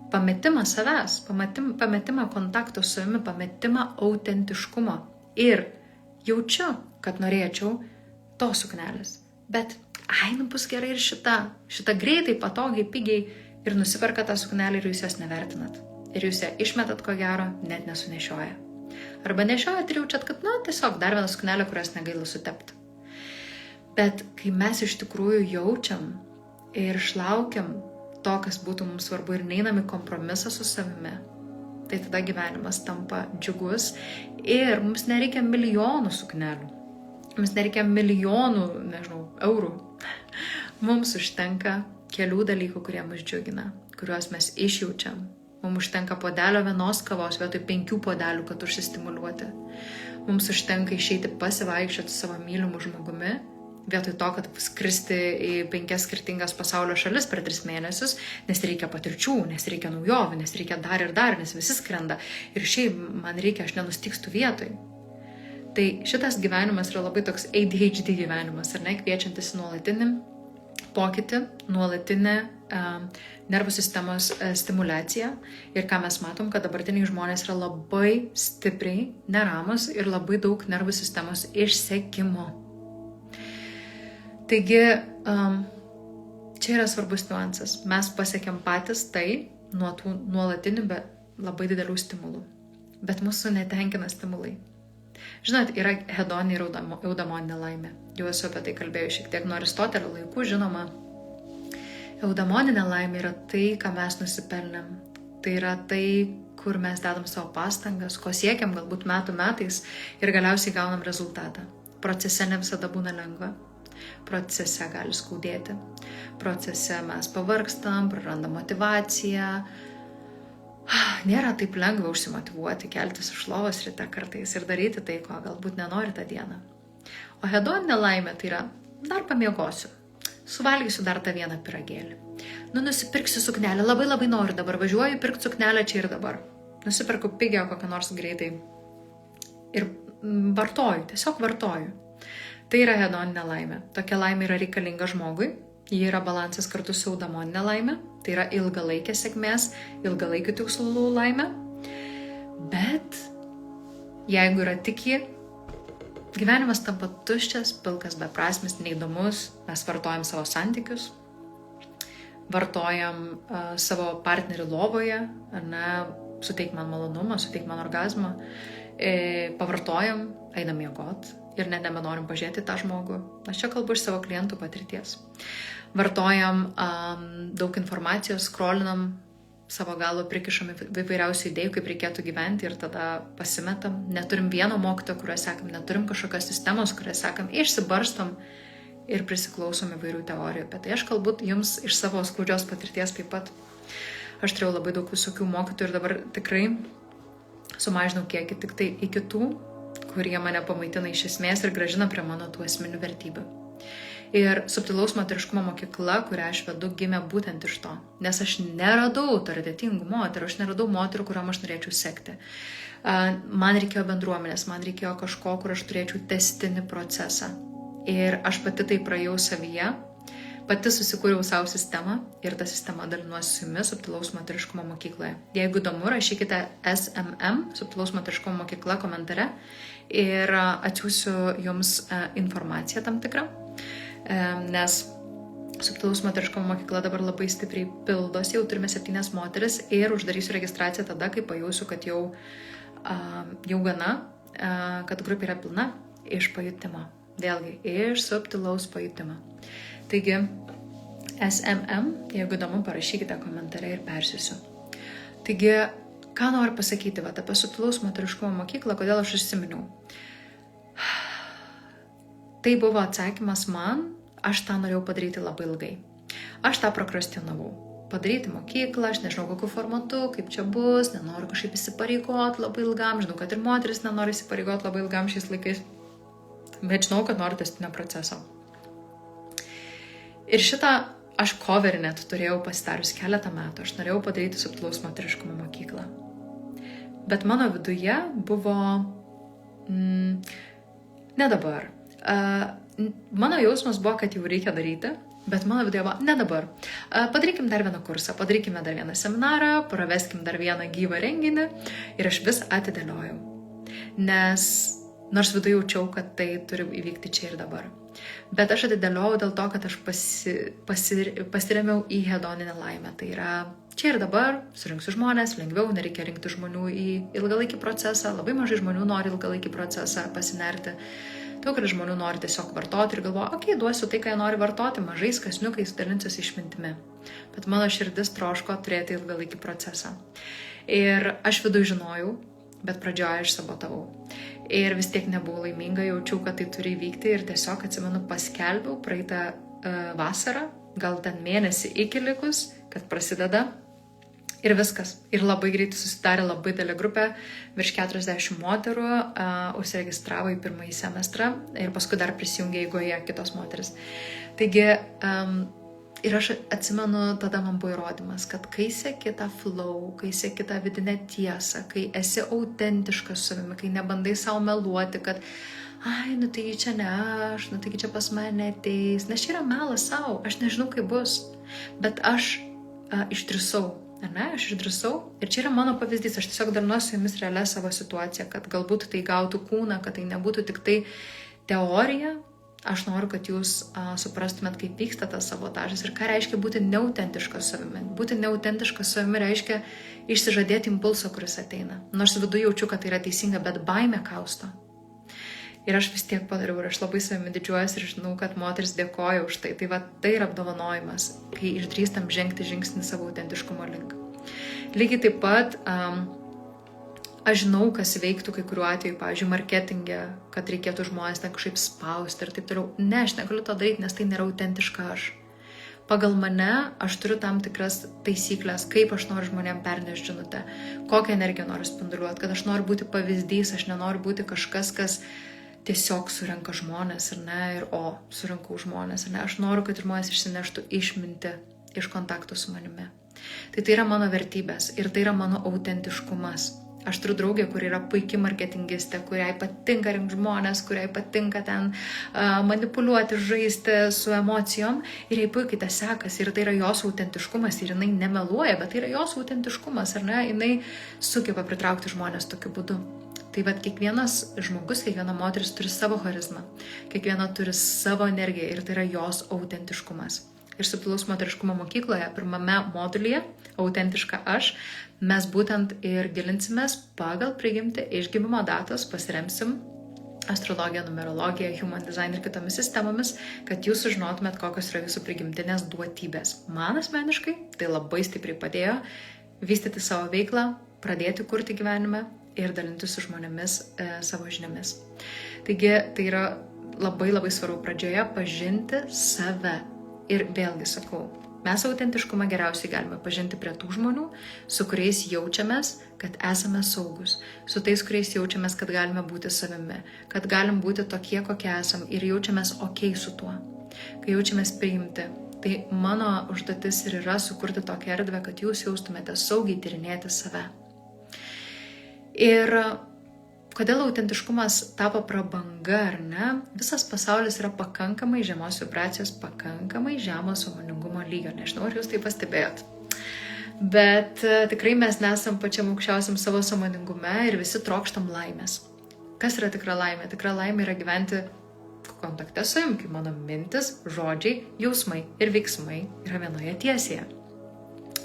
pametimą savęs, pametimą kontakto su savimi, pametimą autentiškumo. Ir jaučiu, kad norėčiau tos suknelės. Bet, bus gerai ir šita greitai, patogiai, pigiai ir nusiperka tą suknelę ir jūs jos nevertinat. Ir jūs ją išmetat, ko gero, net nesunešioja. Arba nešiojat ir jaučiat, kad, tiesiog dar viena suknelė, kurios negaila sutepti. Bet kai mes iš tikrųjų jaučiam ir išlaukiam to, kas būtų mums svarbu ir neinam į kompromisą su savimi, tai tada gyvenimas tampa džiugus ir mums nereikia milijonų suknelių, mums nereikia milijonų, eurų. Mums užtenka kelių dalykų, kurie mus džiugina, kuriuos mes išjaučiam. Mums užtenka puodelio vienos kavos vietoj 5 puodelių, kad užsistimuliuoti. Mums užtenka išeiti pasivaikščioti su savo mylimu žmogumi, vietoj to, kad skristi į 5 skirtingas pasaulio šalis per 3 mėnesius, nes reikia patirčių, nes reikia naujovių, nes reikia dar ir dar, nes visi skrenda. Ir šiaip man reikia, aš nenustygstu vietoj. Tai šitas gyvenimas yra labai toks ADHD gyvenimas, ar ne, kviečiantis nuolatinį pokytį, nuolatinę nervų sistemos stimulaciją. Ir ką mes matom, kad dabartiniai žmonės yra labai stipriai neramus ir labai daug nervų sistemos išsekimo. Taigi, čia yra svarbus niuansas. Mes pasiekėm patys tai nuo tų nuolatinių, bet labai didelių stimulų. Bet mūsų netenkina stimulai. Žinot, yra hedoninė ir eudamoninė laimė. Jau esu apie tai kalbėjau šiek tiek nuo Aristotelio laikų, žinoma. Eudamoninė laimė yra tai, ką mes nusipelnėm. Tai yra tai, kur mes dedam savo pastangas, ko siekiam galbūt metais ir galiausiai gaunam rezultatą. procese ne visada būna lengva, procese gali skaudėti, procese mes pavargstam, prarandam motivaciją, nėra taip lengva užsimotyvuoti, keltis iš lovos ryte kartais ir daryti tai, ko galbūt nenori tą dieną. O hedoninė laimė tai yra, dar pamiegosiu, suvalgysiu dar tą vieną pyragėlį. Nusipirksiu suknelę, labai noriu dabar, važiuoju pirkti suknelę čia ir dabar. Nusipirku pigią kokią nors greitai ir vartoju, tiesiog vartoju. Tai yra hedoninė laimė. Tokia laimė yra reikalinga žmogui. Ji yra balansas kartu su eudamoninė laimė. Tai yra ilgalaikė sėkmės, ilgalaikių tikslų laimė. Bet jeigu yra tik ji, gyvenimas tampa tuščias, pilkas, beprasmis, neįdomus. Mes vartojam savo santykius, vartojam savo partnerį lovoje, suteik man malonumą, suteik man orgazmą, pavartojam, einam miegot ir net nebenorim pažiūrėti tą žmogų. Aš čia kalbu iš savo klientų patirties. Vartojam daug informacijos, skrolinam, savo galvo prikišam įvairiausių idėjų, kaip reikėtų gyventi ir tada pasimetam. Neturim vieno mokytojo, kurio sekam, neturim kažkokios sistemos, kurio sekam, išsibarstom ir prisiklausom įvairių teorijų. Bet tai aš kalbu jums iš savo skaudžios patirties taip pat. Aš turėjau labai daug visokių mokytojų ir dabar tikrai sumažinau kiekį tik tai iki tų, kurie mane pamaitina iš esmės ir grąžina prie mano tų esminių vertybių. Ir subtilaus moteriškumo mokykla, kurią aš vedu, gimė būtent iš to. Nes aš neradau autoritetingų moterų, aš neradau moterų, kuriuom aš norėčiau sekti. Man reikėjo bendruomenės, man reikėjo kažko, kur aš turėčiau testinį procesą. Ir aš pati tai praėjau savyje, pati susikūriau savo sistemą ir tą sistemą dalinuosi su jumis subtilaus moteriškumo mokykloje. Jeigu įdomu, rašykite SMM, subtilaus moteriškumo mokykla komentare ir atsiųsiu jums informaciją tam tikrą, nes subtilaus moteriškumo mokykla dabar labai stipriai pildosi, jau turime 7 moteris ir uždarysiu registraciją tada, kai pajausiu, kad jau gana, kad grupė yra pilna iš pajutimo. Vėlgi, iš subtilaus pajutimo. Taigi, SMM, jeigu įdomu, parašykite komentare ir persiųsiu. Taigi, ką noriu pasakyti apie subtilaus moteriškumo mokyklą, kodėl aš užsiminiau. Tai buvo atsakymas man, aš tą norėjau padaryti labai ilgai. Aš tą prokrastinavau. Padaryti mokyklą, aš nežinau kokiu formatu, kaip čia bus, nenoriu kažkaip įsipareigoti labai ilgam, žinau, kad ir moteris nenori įsipareigoti labai ilgam šiais laikais, bet žinau, kad noriu testinio proceso. Ir šitą aš coverį net turėjau pasidarius keletą metų. Aš norėjau padaryti subtilaus moteriškumo mokyklą. Bet mano viduje buvo... ne dabar. Mano jausmas buvo, kad jau reikia daryti, bet mano viduje buvo, ne dabar. Padarykim dar vieną kursą, padarykime dar vieną seminarą, praveskim dar vieną gyvą renginį ir aš vis atidėliojau. Nes nors viduje jaučiau, kad tai turi įvykti čia ir dabar. Bet aš atidėliojau dėl to, kad aš pasiremiau į hedoninę laimę. Tai yra čia ir dabar, surinksiu žmonės, lengviau, nereikia rinkti žmonių į ilgalaikį procesą. Labai mažai žmonių nori ilgalaikį procesą pasinerti. Daugelis žmonių nori tiesiog vartoti ir galvoja, duosiu tai, ką jie nori vartoti, mažais kasniukais dalinsiuosi išmintimi. Bet mano širdis troško turėti ilgalaikį procesą. Ir aš viduje žinojau, bet pradžioje aš sabotavau. Ir vis tiek nebuvau laiminga, jaučiau, kad tai turi įvykti ir tiesiog, atsimenu, paskelbiau praeitą vasarą, gal ten mėnesį iki likus, kad prasideda ir viskas. Ir labai greitai susidarė labai didelė grupė, virš 40 moterų užsiregistravo į pirmąjį semestrą ir paskui dar prisijungė eigoje kitos moteris. Taigi, ir aš atsimenu, tada man buvo įrodymas, kad kai seki tą flow, kai seki tą vidinę tiesą, kai esi autentiškas savimi, kai nebandai savo meluoti, kad tai čia ne aš, tai čia pas mane ateis, nes čia yra melas savo, aš nežinau, kaip bus, bet aš išdrįsau, aš išdrįsau ir čia yra mano pavyzdys, aš tiesiog dalinuosi su jumis realią savo situaciją, kad galbūt tai gautų kūną, kad tai nebūtų tik tai teorija. Aš noriu, kad jūs suprastumėt, kaip vyksta tas sabotažas ir ką reiškia būti neautentiškas savimi. Būti neautentiškas savimi reiškia išsižadėti impulso, kuris ateina. Nors viduje jaučiu, kad tai yra teisinga, bet baimė kausto. Ir aš vis tiek padariau ir aš labai savimi didžiuojuosi ir žinau, kad moteris dėkoja už tai. Tai tai yra apdovanojimas, kai išdrįstam žengti žingsnį savo autentiškumo link. Lygiai taip pat Aš žinau, kas veiktų kai kuriuo atveju, pavyzdžiui, marketinge, kad reikėtų žmonės ten kažkaip spausti ir taip toliau. Ne, aš negaliu to daryti, nes tai nėra autentiška aš. Pagal mane aš turiu tam tikras taisyklės, kaip aš noriu žmonėm pernešti žinutę, kokią energiją noriu spinduliuoti, kad aš noriu būti pavyzdys, aš nenoriu būti kažkas, kas tiesiog surenka žmonės, ar ne, ir surinkau žmonės, ar ne. Aš noriu, kad žmonės išsineštų išmintį iš kontaktų su manimi. Tai yra mano vertybės ir tai yra mano autentiškumas. Aš turiu draugę, kuri yra puikiai marketingistė, kuriai patinka rinkti žmonės, kuriai patinka ten manipuliuoti, žaisti su emocijom ir jai puikiai tas sekasi ir tai yra jos autentiškumas ir jinai nemeluoja, bet tai yra jos autentiškumas, ar ne, jinai sugeba pritraukti žmonės tokiu būdu. Tai vat kiekvienas žmogus, kiekviena moteris turi savo charizmą, kiekviena turi savo energiją ir tai yra jos autentiškumas. Ir subtilaus moteriškumo mokykloje, pirmame modulyje, autentiška aš, mes būtent ir gilinsimės pagal prigimtį iš gimimo datos, pasiremsim astrologiją, numerologiją, human design ir kitomis sistemomis, kad jūs sužinotumėt, kokios yra jūsų prigimtinės duotybės. Man asmeniškai tai labai stipriai padėjo vystyti savo veiklą, pradėti kurti gyvenime ir dalintis su žmonėmis savo žiniomis. Taigi tai yra labai labai svarbu pradžioje pažinti save. Ir vėlgi sakau, mes autentiškumą geriausiai galime pažinti prie tų žmonių, su kuriais jaučiamės, kad esame saugus, su tais, kuriais jaučiamės, kad galime būti savimi, kad galim būti tokie, kokie esam ir jaučiamės ok su tuo, kai jaučiamės priimti. Tai mano užduotis ir yra sukurti tokią erdvę, kad jūs jaustumėte saugiai tyrinėti save. Ir kodėl autentiškumas tapo prabanga, ar ne? Visas pasaulis yra pakankamai žemos vibracijos, pakankamai žemo sąmoningumo lygio. Nežinau, ar jūs tai pastebėjot. Bet tikrai mes nesam pačiam aukščiausiam savo sąmoningume ir visi trokštam laimės. Kas yra tikra laimė? Tikra laimė yra gyventi kontakte su jums, kai mano mintis, žodžiai, jausmai ir veiksmai yra vienoje tiesėje.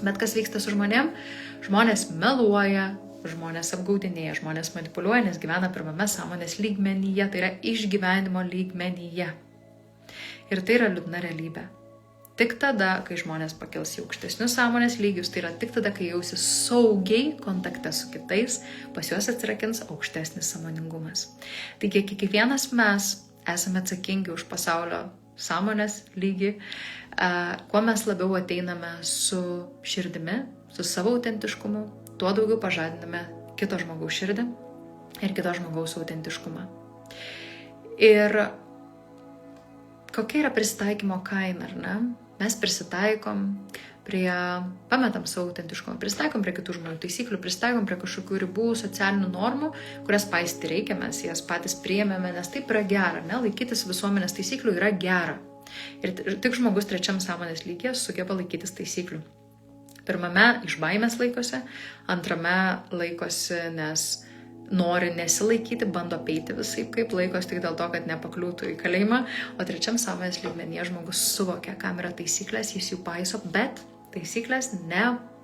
Bet kas vyksta su žmonėm? Žmonės meluoja, žmonės apgaudinėja, žmonės manipuliuoja, nes gyvena pirmame sąmonės lygmenyje, tai yra išgyvenimo lygmenyje. Ir tai yra liūdna realybė. Tik tada, kai žmonės pakils į aukštesnius sąmonės lygius, tai yra tik tada, kai jausis saugiai kontakte su kitais, pas juos atsirakins aukštesnis sąmoningumas. Taigi, kiekvienas mes esame atsakingi už pasaulio sąmonės lygį, kuo mes labiau ateiname su širdimi, su savo autentiškumu, tuo daugiau pažadiname kito žmogaus širdį ir kito žmogaus autentiškumą. Ir kokia yra prisitaikymo kaina, ar ne? Mes prisitaikom pametam savo autentiškumą, prisitaikom prie kitų žmonių taisyklių, prisitaikom prie kažkokių ribų, socialinių normų, kurias paisyti reikia, mes jas patys priėmėme, nes taip yra gera, ne? Laikytis visuomenės taisyklių yra gera. Ir tik žmogus trečiam sąmonės lygyje sugeba laikytis taisyklių. Pirmame iš baimės laikosi, antrame laikosi, nes nori nesilaikyti, bando apeiti visaip, kaip laikosi tik dėl to, kad nepakliūtų į kalėjimą, o trečiam sąmonės lygmenyje žmogus suvokia, kam yra taisyklės, jis jų paiso, bet taisyklės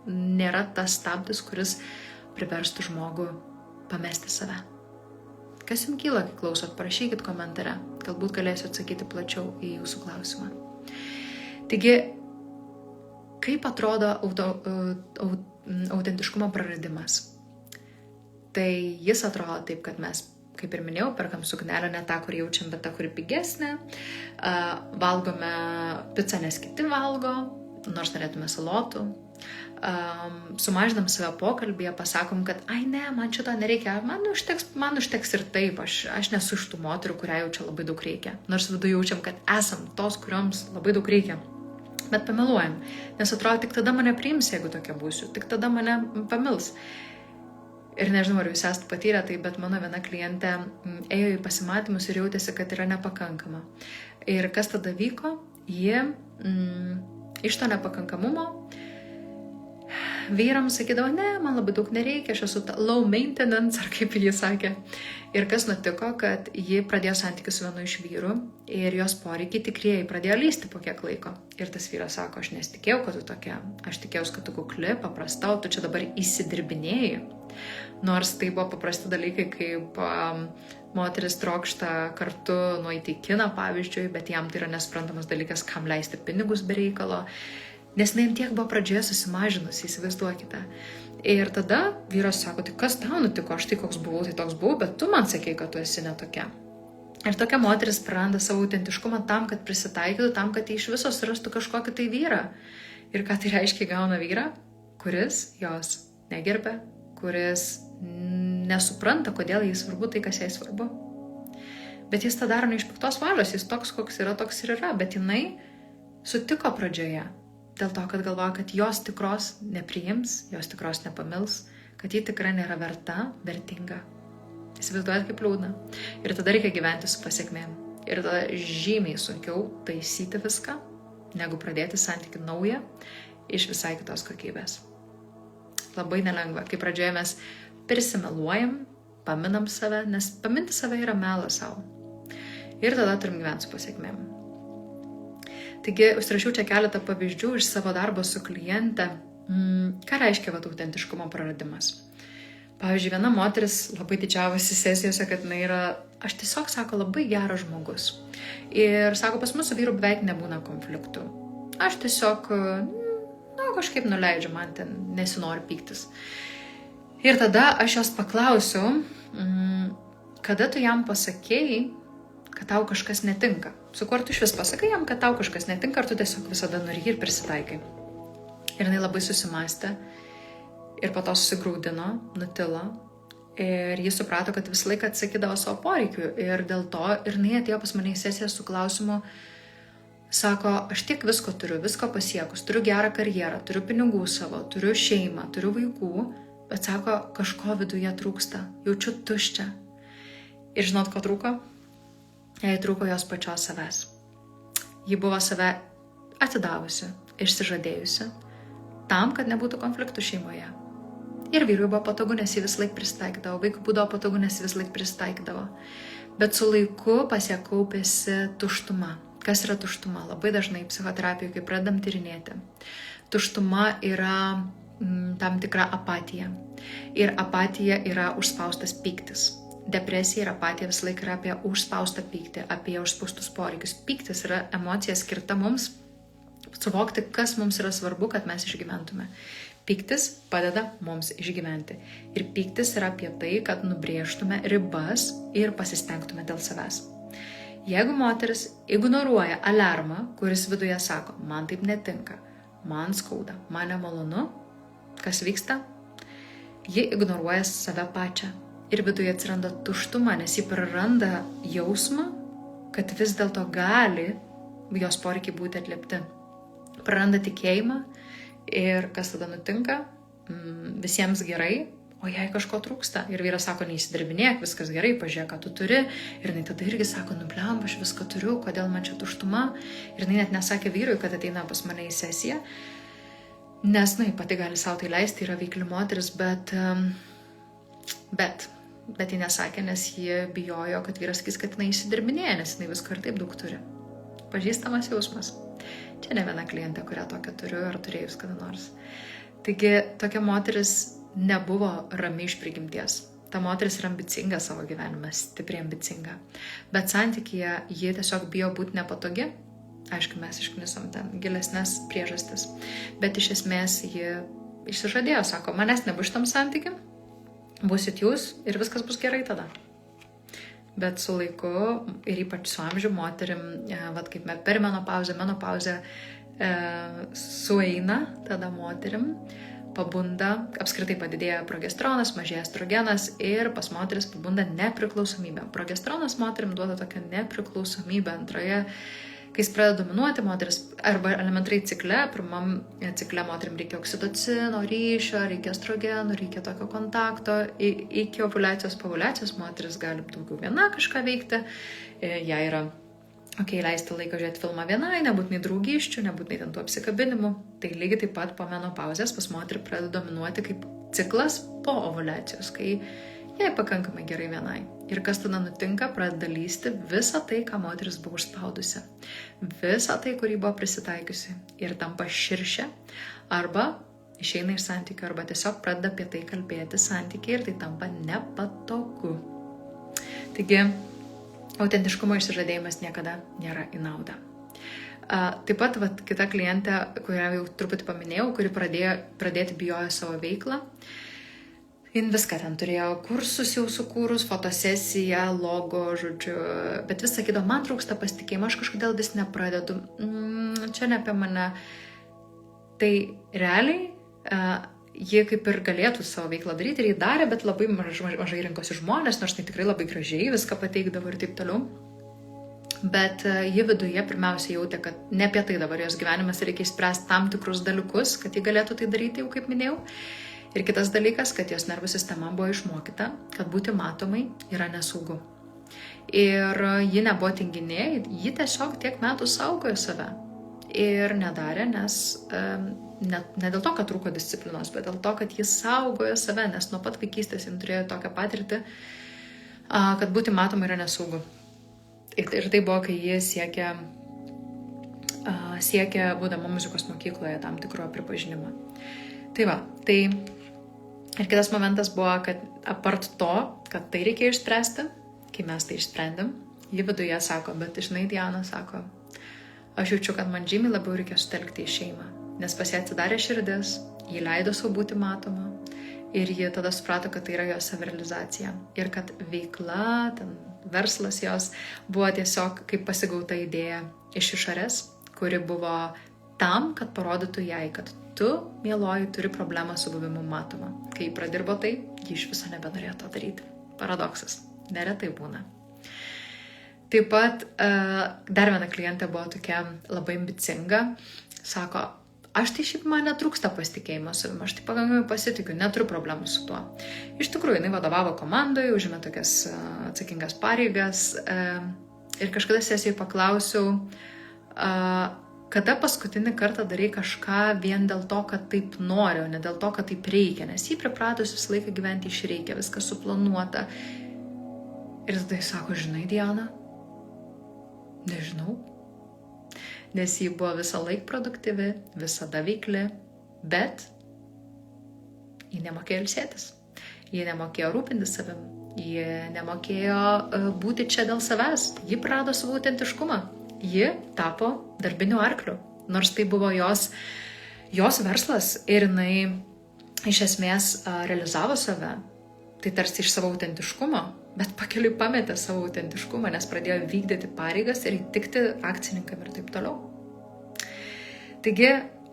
nėra tas stabdis, kuris priverstų žmogų pamesti save. Kas jums kyla, kai klausot, parašykit komentare, galbūt galėsiu atsakyti plačiau į jūsų klausimą. Taigi, kaip atrodo autentiškumo praradimas? Tai jis atrodo taip, kad mes, kaip ir minėjau, perkam suknelę ne tą, kur jaučiam, bet tą, kuri pigesnė, valgome pizzą, nes kiti valgo, nors norėtume salotų, sumažinam save pokalbėje, pasakom, kad ai ne, man šito nereikia, man užteks ir taip, aš nesu iš tų moterų, kuriai jaučia labai daug reikia, nors viduje jaučiam, kad esam tos, kurioms labai daug reikia. Bet pameluojam, nes atrodo, tik tada mane priims, jeigu tokia būsiu, tik tada mane pamils. Ir nežinau, ar jūs esate patyrę tai, bet mano viena klientė ėjo į pasimatymus ir jautėsi, kad yra nepakankama. Ir kas tada vyko? Ji iš to nepakankamumo vyrams sakydavo, ne, man labai daug nereikia, aš esu low maintenance, ar kaip jie sakė. Ir kas nutiko, kad ji pradėjo santykius su vienu iš vyrų ir jos poreikiai tikrieji pradėjo lysti po kiek laiko. Ir tas vyras sako, aš nesitikėjau, kad tu tokia, aš tikėjausi, kad tu kukli, paprasta, o tu čia dabar įsidirbinėjai. Nors tai buvo paprasti dalykai, kaip moteris trokšta kartu nueiti į kiną, pavyzdžiui, bet jam tai yra nesuprantamas dalykas, kam leisti pinigus be reikalo. Nes jinai tiek buvo pradžioje susimažinusi, įsivaizduokite. Ir tada vyras sako, tai kas tau nutiko, aš tai koks buvau, tai toks buvau, bet tu man sakei, kad tu esi netokia. Ir tokia moteris praranda savo autentiškumą tam, kad prisitaikytų, tam, kad iš viso surastų kažkokį tai vyrą. Ir ką tai reiškia, gauna vyrą, kuris jos negerbia, kuris nesupranta, kodėl jai svarbu tai, kas jai svarbu. Bet jis tą daro ne iš piktos valios, jis toks, koks yra, toks ir yra, bet jinai sutiko pradžioje. Dėl to, kad galvoja, kad jos tikros nepriims, jos tikros nepamils, kad ji tikrai nėra vertinga. Įsivaizduojat, kaip liūdna. Ir tada reikia gyventi su pasiekmėm. Ir tada žymiai sunkiau taisyti viską, negu pradėti santykių naują iš visai kitos kokybės. Labai nelengva. Kai pradžioje mes prisimeluojam, paminam save, nes paminti save yra melas savo. Ir tada turim gyventi su pasiekmėm. Taigi, užsirašiau čia keletą pavyzdžių iš savo darbo su kliente, ką reiškia autentiškumo praradimas. Pavyzdžiui, viena moteris labai didžiavosi sesijose, kad jinai yra, aš tiesiog, sako, labai geras žmogus. Ir sako, pas mus su vyru beveik nebūna konfliktų. Aš tiesiog, kažkaip nuleidžiu, man ten nesinori pyktis. Ir tada aš jos paklausiu, kada tu jam pasakėjai, kad tau kažkas netinka. Su kuo tu iš vis pasakai jam, kad tau kažkas netinka, ar tu tiesiog visada nori ir prisitaikai. Ir jinai labai susimastė ir po to susigraudino, nutilo. Ir jis suprato, kad visą laiką atsakydavo savo poreikių. Ir dėl to ir jinai atėjo pas mane į sesiją su klausimu, sako, aš tiek visko turiu, visko pasiekus, turiu gerą karjerą, turiu pinigų savo, turiu šeimą, turiu vaikų, bet sako, kažko viduje trūksta, jaučiu tuščią. Ir žinot, ko trūko? Jai trūko jos pačios savęs. Ji buvo save atidavusi, išsižadėjusi, tam, kad nebūtų konfliktų šeimoje. Ir vyrui buvo patogu, nes jį vis laik pristaikydavo, vaikui būdavo patogu, nes jį vis laik pristaikydavo. Bet su laiku pas ją kaupėsi tuštuma. Kas yra tuštuma? Labai dažnai psichoterapijoje, kai pradedam tyrinėti. Tuštuma yra tam tikra apatija. Ir apatija yra užspaustas pyktis. Depresija ir apatija visą laiką yra apie užspaustą pyktį, apie užspaustus poreikius. Pyktis yra emocija skirta mums suvokti, kas mums yra svarbu, kad mes išgyventume. Pyktis padeda mums išgyventi. Ir pyktis yra apie tai, kad nubrėžtume ribas ir pasistengtume dėl savęs. Jeigu moteris ignoruoja aliarmą, kuris viduje sako, man taip netinka, man skauda, man nemalonu, kas vyksta? Ji ignoruoja save pačią. Ir viduje atsiranda tuštuma, nes ji praranda jausmą, kad vis dėlto gali jos poreikiai būti atliepti. Praranda tikėjimą ir kas tada nutinka? Visiems gerai, o jai kažko trūksta. Ir vyras sako, neįsidirbinėk, viskas gerai, pažiūrėk, ką tu turi. Ir jinai tada irgi sako, blemba, aš viską turiu, kodėl man čia tuštuma. Ir jinai net nesakė vyrui, kad ateina pas mane į sesiją. Nes, pati gali savo tai leisti, yra veikli moteris, bet ji nesakė, nes ji bijojo, kad vyras sakys, kad jinai įsidirbinėja, nes jinai visko ir taip daug turi. Pažįstamas jausmas. Čia ne viena klientė, kurią tokią turiu ar turėjus kada nors. Taigi, tokia moteris nebuvo rami iš prigimties. Ta moteris yra ambicinga savo gyvenime, stipriai ambicinga. Bet santykyje ji tiesiog bijo būti nepatogi. Aišku, mes išknisom ten gilesnės priežastis. Bet iš esmės ji išsižadėjo, sako, manęs nebus šitam santykiam. Būsit jūs ir viskas bus gerai tada. Bet su laiku ir ypač su amžiu moterim, kaip per menopauzę sueina tada moterim, pabunda, apskritai padidėja progesteronas, mažėja estrogenas ir pas moteris pabunda nepriklausomybė. Progesteronas moterim duoda tokią nepriklausomybę antroje, kai jis pradeda dominuoti moteris, arba elementariai cikle, pirmam cikle moterim reikia oksitocino, ryšio, reikia estrogenų, reikia tokio kontakto, iki ovuliacijos, povoliacijos moteris gali daugiau viena kažką veikti, jai yra leisti laiką žiūrėti filmą vienai, nebūtinai draugyščių, nebūtinai ten tų apsikabinimų, tai lygiai taip pat po menopauzės pas moterį pradeda dominuoti kaip ciklas po ovuliacijos, kai jai pakankamai gerai vienai. Ir kas tada nutinka, pradeda lysti visą tai, ką moteris buvo užspaudusi. Visą tai, kurį buvo prisitaikiusi. Ir tampa širšia, arba išeina iš santykių, arba tiesiog pradeda apie tai kalbėti santykiai ir tai tampa nepatogu. Taigi, autentiškumo išsižadėjimas niekada nėra į naudą. Taip pat kita klientė, kurią jau truputį paminėjau, kuri pradėti bijojo savo veiklą. Jin viską ten turėjo, kursus jau sukūrus, fotosesiją, logo, žodžiu, bet vis sakydavo, man trūksta pasitikėjimo, aš kažkodėl vis nepradedu, čia ne apie mane. Tai realiai jie kaip ir galėtų savo veiklą daryti ir jį darė, bet labai mažai rinkosi žmonės, nors tai tikrai labai gražiai viską pateikdavo ir taip toliau. Bet ji viduje pirmiausia jautė, kad ne apie tai dabar jos gyvenimas reikia išspręsti tam tikrus dalykus, kad ji galėtų tai daryti, jau kaip minėjau. Ir kitas dalykas, kad jos nervų sistema buvo išmokyta, kad būti matomai yra nesaugu. Ir ji nebuvo tinginė, ji tiesiog tiek metų saugojo save. Ir nedarė, nes ne dėl to, kad trūko disciplinos, bet dėl to, kad jis saugojo save, nes nuo pat vaikystės jis turėjo tokią patirtį, kad būti matoma yra nesaugu. Ir tai buvo, kai jis siekė būdama muzikos mokykloje tam tikro pripažinimą. Tai va, tai ir kitas momentas buvo, kad apart to, kad tai reikėjo išspręsti, kai mes tai išsprendėm, ji viduje sako, bet žinai, Diana sako, aš jaučiu, kad man žymiai labiau reikia sutelkti į šeimą, nes pas ją atsidarė širdis, ji leido savo būti matoma ir ji tada suprato, kad tai yra jos savirealizacija ir kad veikla, verslas jos buvo tiesiog kaip pasigauta idėja iš išorės, kuri buvo tam, kad parodytų jai, kad tu, mieloji, turi problemą su buvimu matoma. Kai pradirbo tai, ji iš viso nebenorėjo to daryti. Paradoksas. Neretai būna. Taip pat dar viena klientė buvo tokia labai ambicinga. Sako, aš tai šiaip man netrūksta pasitikėjimo savimi, aš tai pakankamai pasitikiu, neturiu problemų su tuo. Iš tikrųjų, jinai vadovavo komandai, užėmė tokias atsakingas pareigas ir kažkada sesijoje paklausiau, kada paskutinį kartą darai kažką vien dėl to, kad taip noriu, ne dėl to, kad taip reikia, nes jį pripratus visą laiką gyventi iš reikia, viskas suplanuota. Ir tada jis sako, žinai, Diana, nežinau. Nes ji buvo visą laiką produktyvi, visada veikli, bet ji nemokėjo ilsėtis, ji nemokėjo rūpintis savim, ji nemokėjo būti čia dėl savęs, ji prarado savo autentiškumą, ji tapo darbiniu arkliu, nors tai buvo jos verslas ir jinai iš esmės realizavo save, tai tarsi iš savo autentiškumo, bet pakeliui pametė savo autentiškumą, nes pradėjo vykdyti pareigas ir įtikti akcininkam ir taip toliau. Taigi,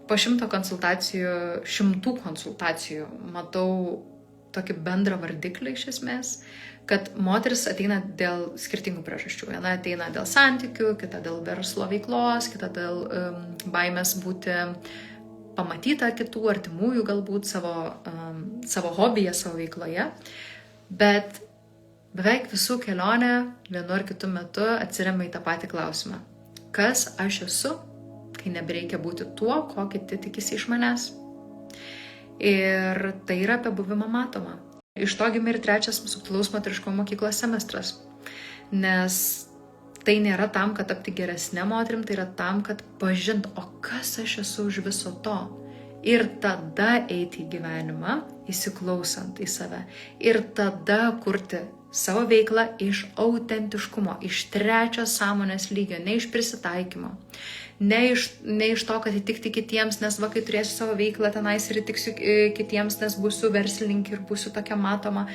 po 100 konsultacijų matau tokį bendrą vardiklį iš esmės, kad moteris ateina dėl skirtingų priežasčių. Viena ateina dėl santykių, kita dėl verslo veiklos, kita dėl baimės būti pamatyta kitų artimųjų, galbūt savo hobyje, savo veikloje. Bet beveik visų kelionė vienu ar kitu metu atsiremia į tą patį klausimą. Kas aš esu, kai nebereikia būti tuo, ko kiti tikisi iš manęs? Ir tai yra apie buvimą matomą. Iš to gimė ir 3 subtilaus moteriškumo mokyklos semestras. Nes tai nėra tam, kad tapti geresnė moterim, tai yra tam, kad pažint, o kas aš esu už viso to. Ir tada eiti į gyvenimą, įsiklausant į save. Ir tada kurti savo veiklą iš autentiškumo, iš 3 sąmonės lygio, ne iš prisitaikymo. Ne iš to, kad įtikti kitiems, nes kai turėsiu savo veiklą tenais ir įtiksiu kitiems, nes būsiu verslininkė ir būsiu tokia matoma.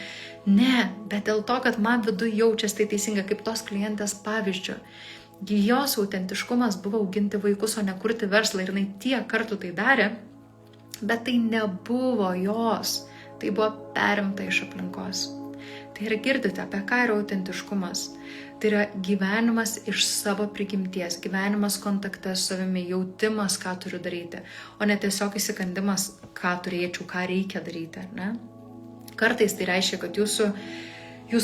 Ne, bet dėl to, kad man viduje jaučiasi tai teisinga, kaip tos klientės pavyzdžio. Jos autentiškumas buvo auginti vaikus, o ne kurti verslą ir jinai tiek kartų tai darė, bet tai nebuvo jos, tai buvo perimta iš aplinkos. Tai yra girdite, apie ką yra autentiškumas. Tai yra gyvenimas iš savo prigimties, gyvenimas kontakte su savimi, jautimas, ką turiu daryti, o ne tiesiog įsikandimas, ką turėčiau, ką reikia daryti. Ne? Kartais tai reiškia, kad jūs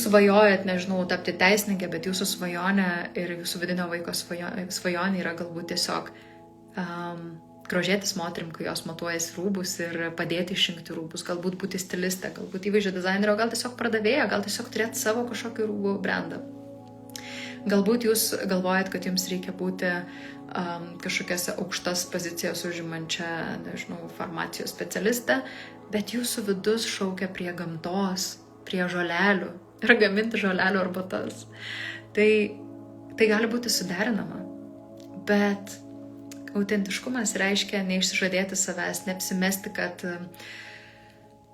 svajojat, nežinau, tapti teisininkė, bet jūsų svajonė ir jūsų vidinio vaiko svajonė yra galbūt tiesiog grožėtis moterim, kai jos matuojasi rūbus ir padėti išrinkti rūbus, galbūt būti stilistė, galbūt įvaizdžio dizainerio, gal tiesiog pardavėja, gal tiesiog turėti savo kažkokį rūbų brandą. Galbūt jūs galvojat, kad jums reikia būti kažkokiose aukštas pozicijas užimančią, nežinau, farmacijos specialistę, bet jūsų vidus šaukia prie gamtos, prie žolelių ir gaminti žolelių arbatas. Tai gali būti suderinama, bet Autentiškumas reiškia neišsižadėti savęs, neapsimesti, kad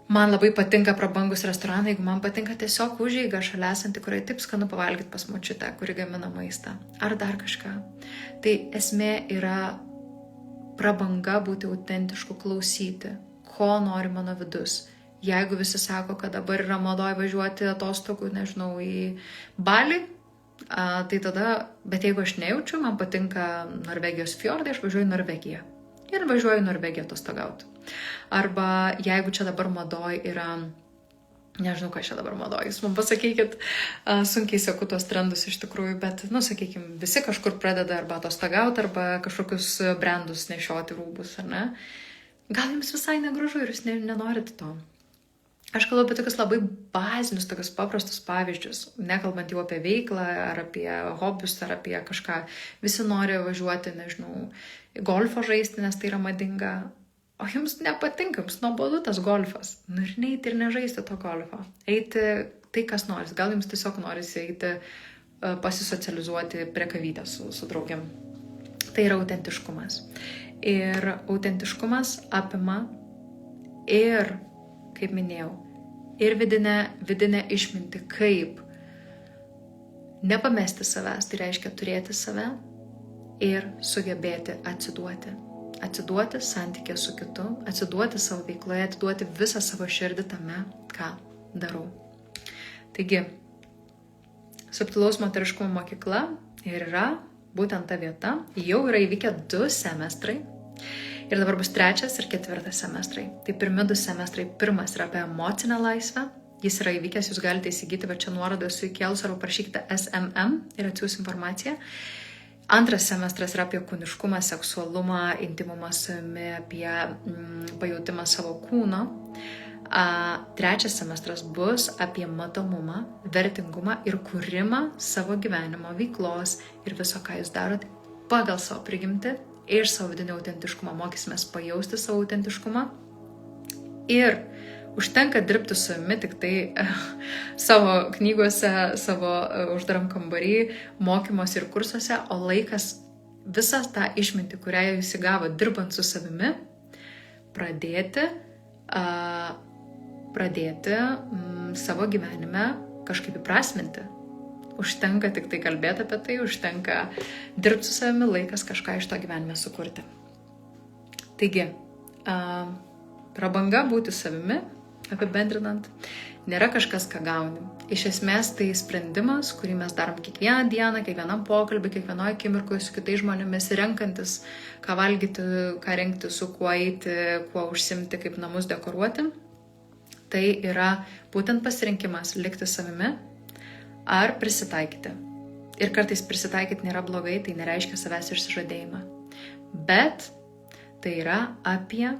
man labai patinka prabangus restoranai, jeigu man patinka tiesiog užeiga šalia esanti, kurioje taip skanu pavalgyti pas močiutę, kuri gamina maistą, ar dar kažką. Tai esmė yra prabanga būti autentišku, klausyti, ko nori mano vidus. Jeigu visi sako, kad dabar yra madoj važiuoti atostogų, nežinau, į Balį, tai tada, bet jeigu aš nejaučiu, man patinka Norvegijos fjordai, aš važiuoju į Norvegiją. Ir važiuoju į Norvegiją atostogauti. Arba jeigu čia dabar madoj yra, nežinau, ką čia dabar madoj, jūs man pasakykit, sunkiai seku tos trendus iš tikrųjų, bet, sakykime, visi kažkur pradeda arba atostogauti, arba kažkokius brandus nešioti rūbus, ar ne? Gal jums visai negražu ir jūs nenorit to. Aš kalbu apie tokius labai bazinius, tokius paprastus pavyzdžius, nekalbant jau apie veiklą, ar apie hobius, ar apie kažką. Visi nori važiuoti, nežinau, golfo žaisti, nes tai yra madinga. O jums nepatinka, jums nuobodu tas golfas. Ir neiti ir nežaisti to golfo. Eiti tai, kas noris. Gal jums tiesiog norisi eiti pasisocializuoti prie kavytės su draugiam. Tai yra autentiškumas. Ir autentiškumas apima ir, kaip minėjau, ir vidinę išmintį, kaip nepamesti savęs, tai reiškia turėti save ir sugebėti atsiduoti. Atsiduoti santykė su kitu, atsiduoti savo veikloje, atiduoti visą savo širdį tame, ką darau. Taigi, subtilaus moteriškumo mokykla ir yra būtent ta vieta, jau yra įvykę 2 semestrai. Ir dabar bus 3. ir 4. semestrai. Tai pirmi 2 semestrai. Pirmas yra apie emocinę laisvę. Jis yra įvykęs, jūs galite įsigyti, bet čia nuorodą esu įkėlus, arba parašykite SMM ir atsiųs informaciją. 2 semestras yra apie kūniškumą, seksualumą, intimumą savimi, apie pajautimą savo kūno. 3 semestras bus apie matomumą, vertingumą ir kūrimą savo gyvenimo, veiklos ir viso, ką jūs darot pagal savo prigimtį. Iš savo vidinio autentiškumo mokysimės pajausti savo autentiškumą ir užtenka dirbti su savimi tik tai savo knygose, savo uždaram kambarį, mokymuose ir kursuose, o laikas visą tą išmintį, kurią jūs įgavo dirbant su savimi, pradėti savo gyvenime kažkaip įprasminti. Užtenka tik tai kalbėti apie tai, užtenka dirbti su savimi, laikas kažką iš to gyvenime sukurti. Taigi, prabanga būti savimi, apibendrinant, nėra kažkas, ką gauni. Iš esmės tai sprendimas, kurį mes darom kiekvieną dieną, kiekvienam pokalbį, kiekvienoje akimirkoje su kitais žmonėmis, renkantis, ką valgyti, ką rengti, su kuo eiti, kuo užsimti, kaip namus dekoruoti. Tai yra būtent pasirinkimas likti savimi, ar prisitaikyti. Ir kartais prisitaikyti nėra blogai, tai nereiškia savęs išsižadėjimą. Bet tai yra apie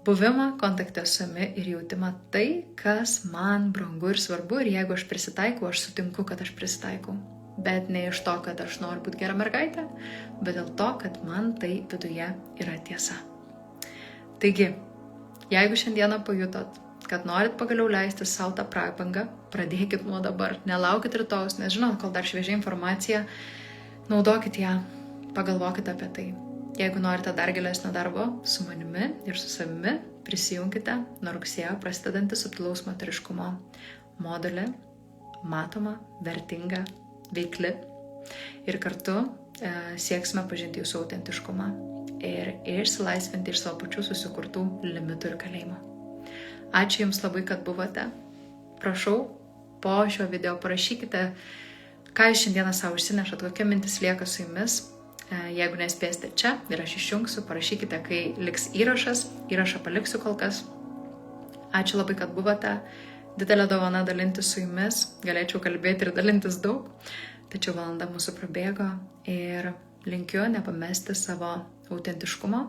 buvimą kontakte su savimi ir jautimą tai, kas man brangu ir svarbu. Ir jeigu aš prisitaikau, aš sutinku, kad aš prisitaikau. Bet ne iš to, kad aš noriu būti gera mergaitė, bet dėl to, kad man tai viduje yra tiesa. Taigi, jeigu šiandieną pajutot, kad norit pagaliau leisti savo tą prabangą, pradėkit nuo dabar. Nelaukit rytojus, nes žinot, kol dar šviežia informacija, naudokit ją, pagalvokit apie tai. Jeigu norite dar gilesnio darbo su manimi ir su savimi, prisijunkite nuo rugsėjo prasidedantį subtilaus moteriškumo modulį, matoma, vertinga, veikli. Ir kartu sieksime pažinti jūsų autentiškumą ir išsilaisvinti iš savo pačių susikurtų limitų ir kalėjimų. Ačiū Jums labai, kad buvote. Prašau, po šio video parašykite, ką Jūs šiandieną savo užsinešat, kokia mintis lieka su Jumis. Jeigu nespėsite čia ir aš išjungsiu, parašykite, kai liks įrašas. Įrašą paliksiu kol kas. Ačiū labai, kad buvote. Didelė dovana dalintis su Jumis. Galėčiau kalbėti ir dalintis daug. Tačiau valanda mūsų prabėgo ir linkiu nepamesti savo autentiškumo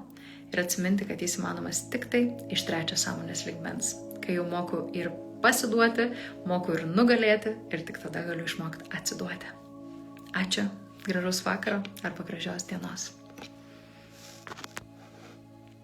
ir atsiminti, kad jis įmanomas tik tai iš 3 sąmonės lygmens, kai jau moku ir pasiduoti, moku ir nugalėti ir tik tada galiu išmokti atsiduoti. Ačiū, gražaus vakaro arba gražios dienos.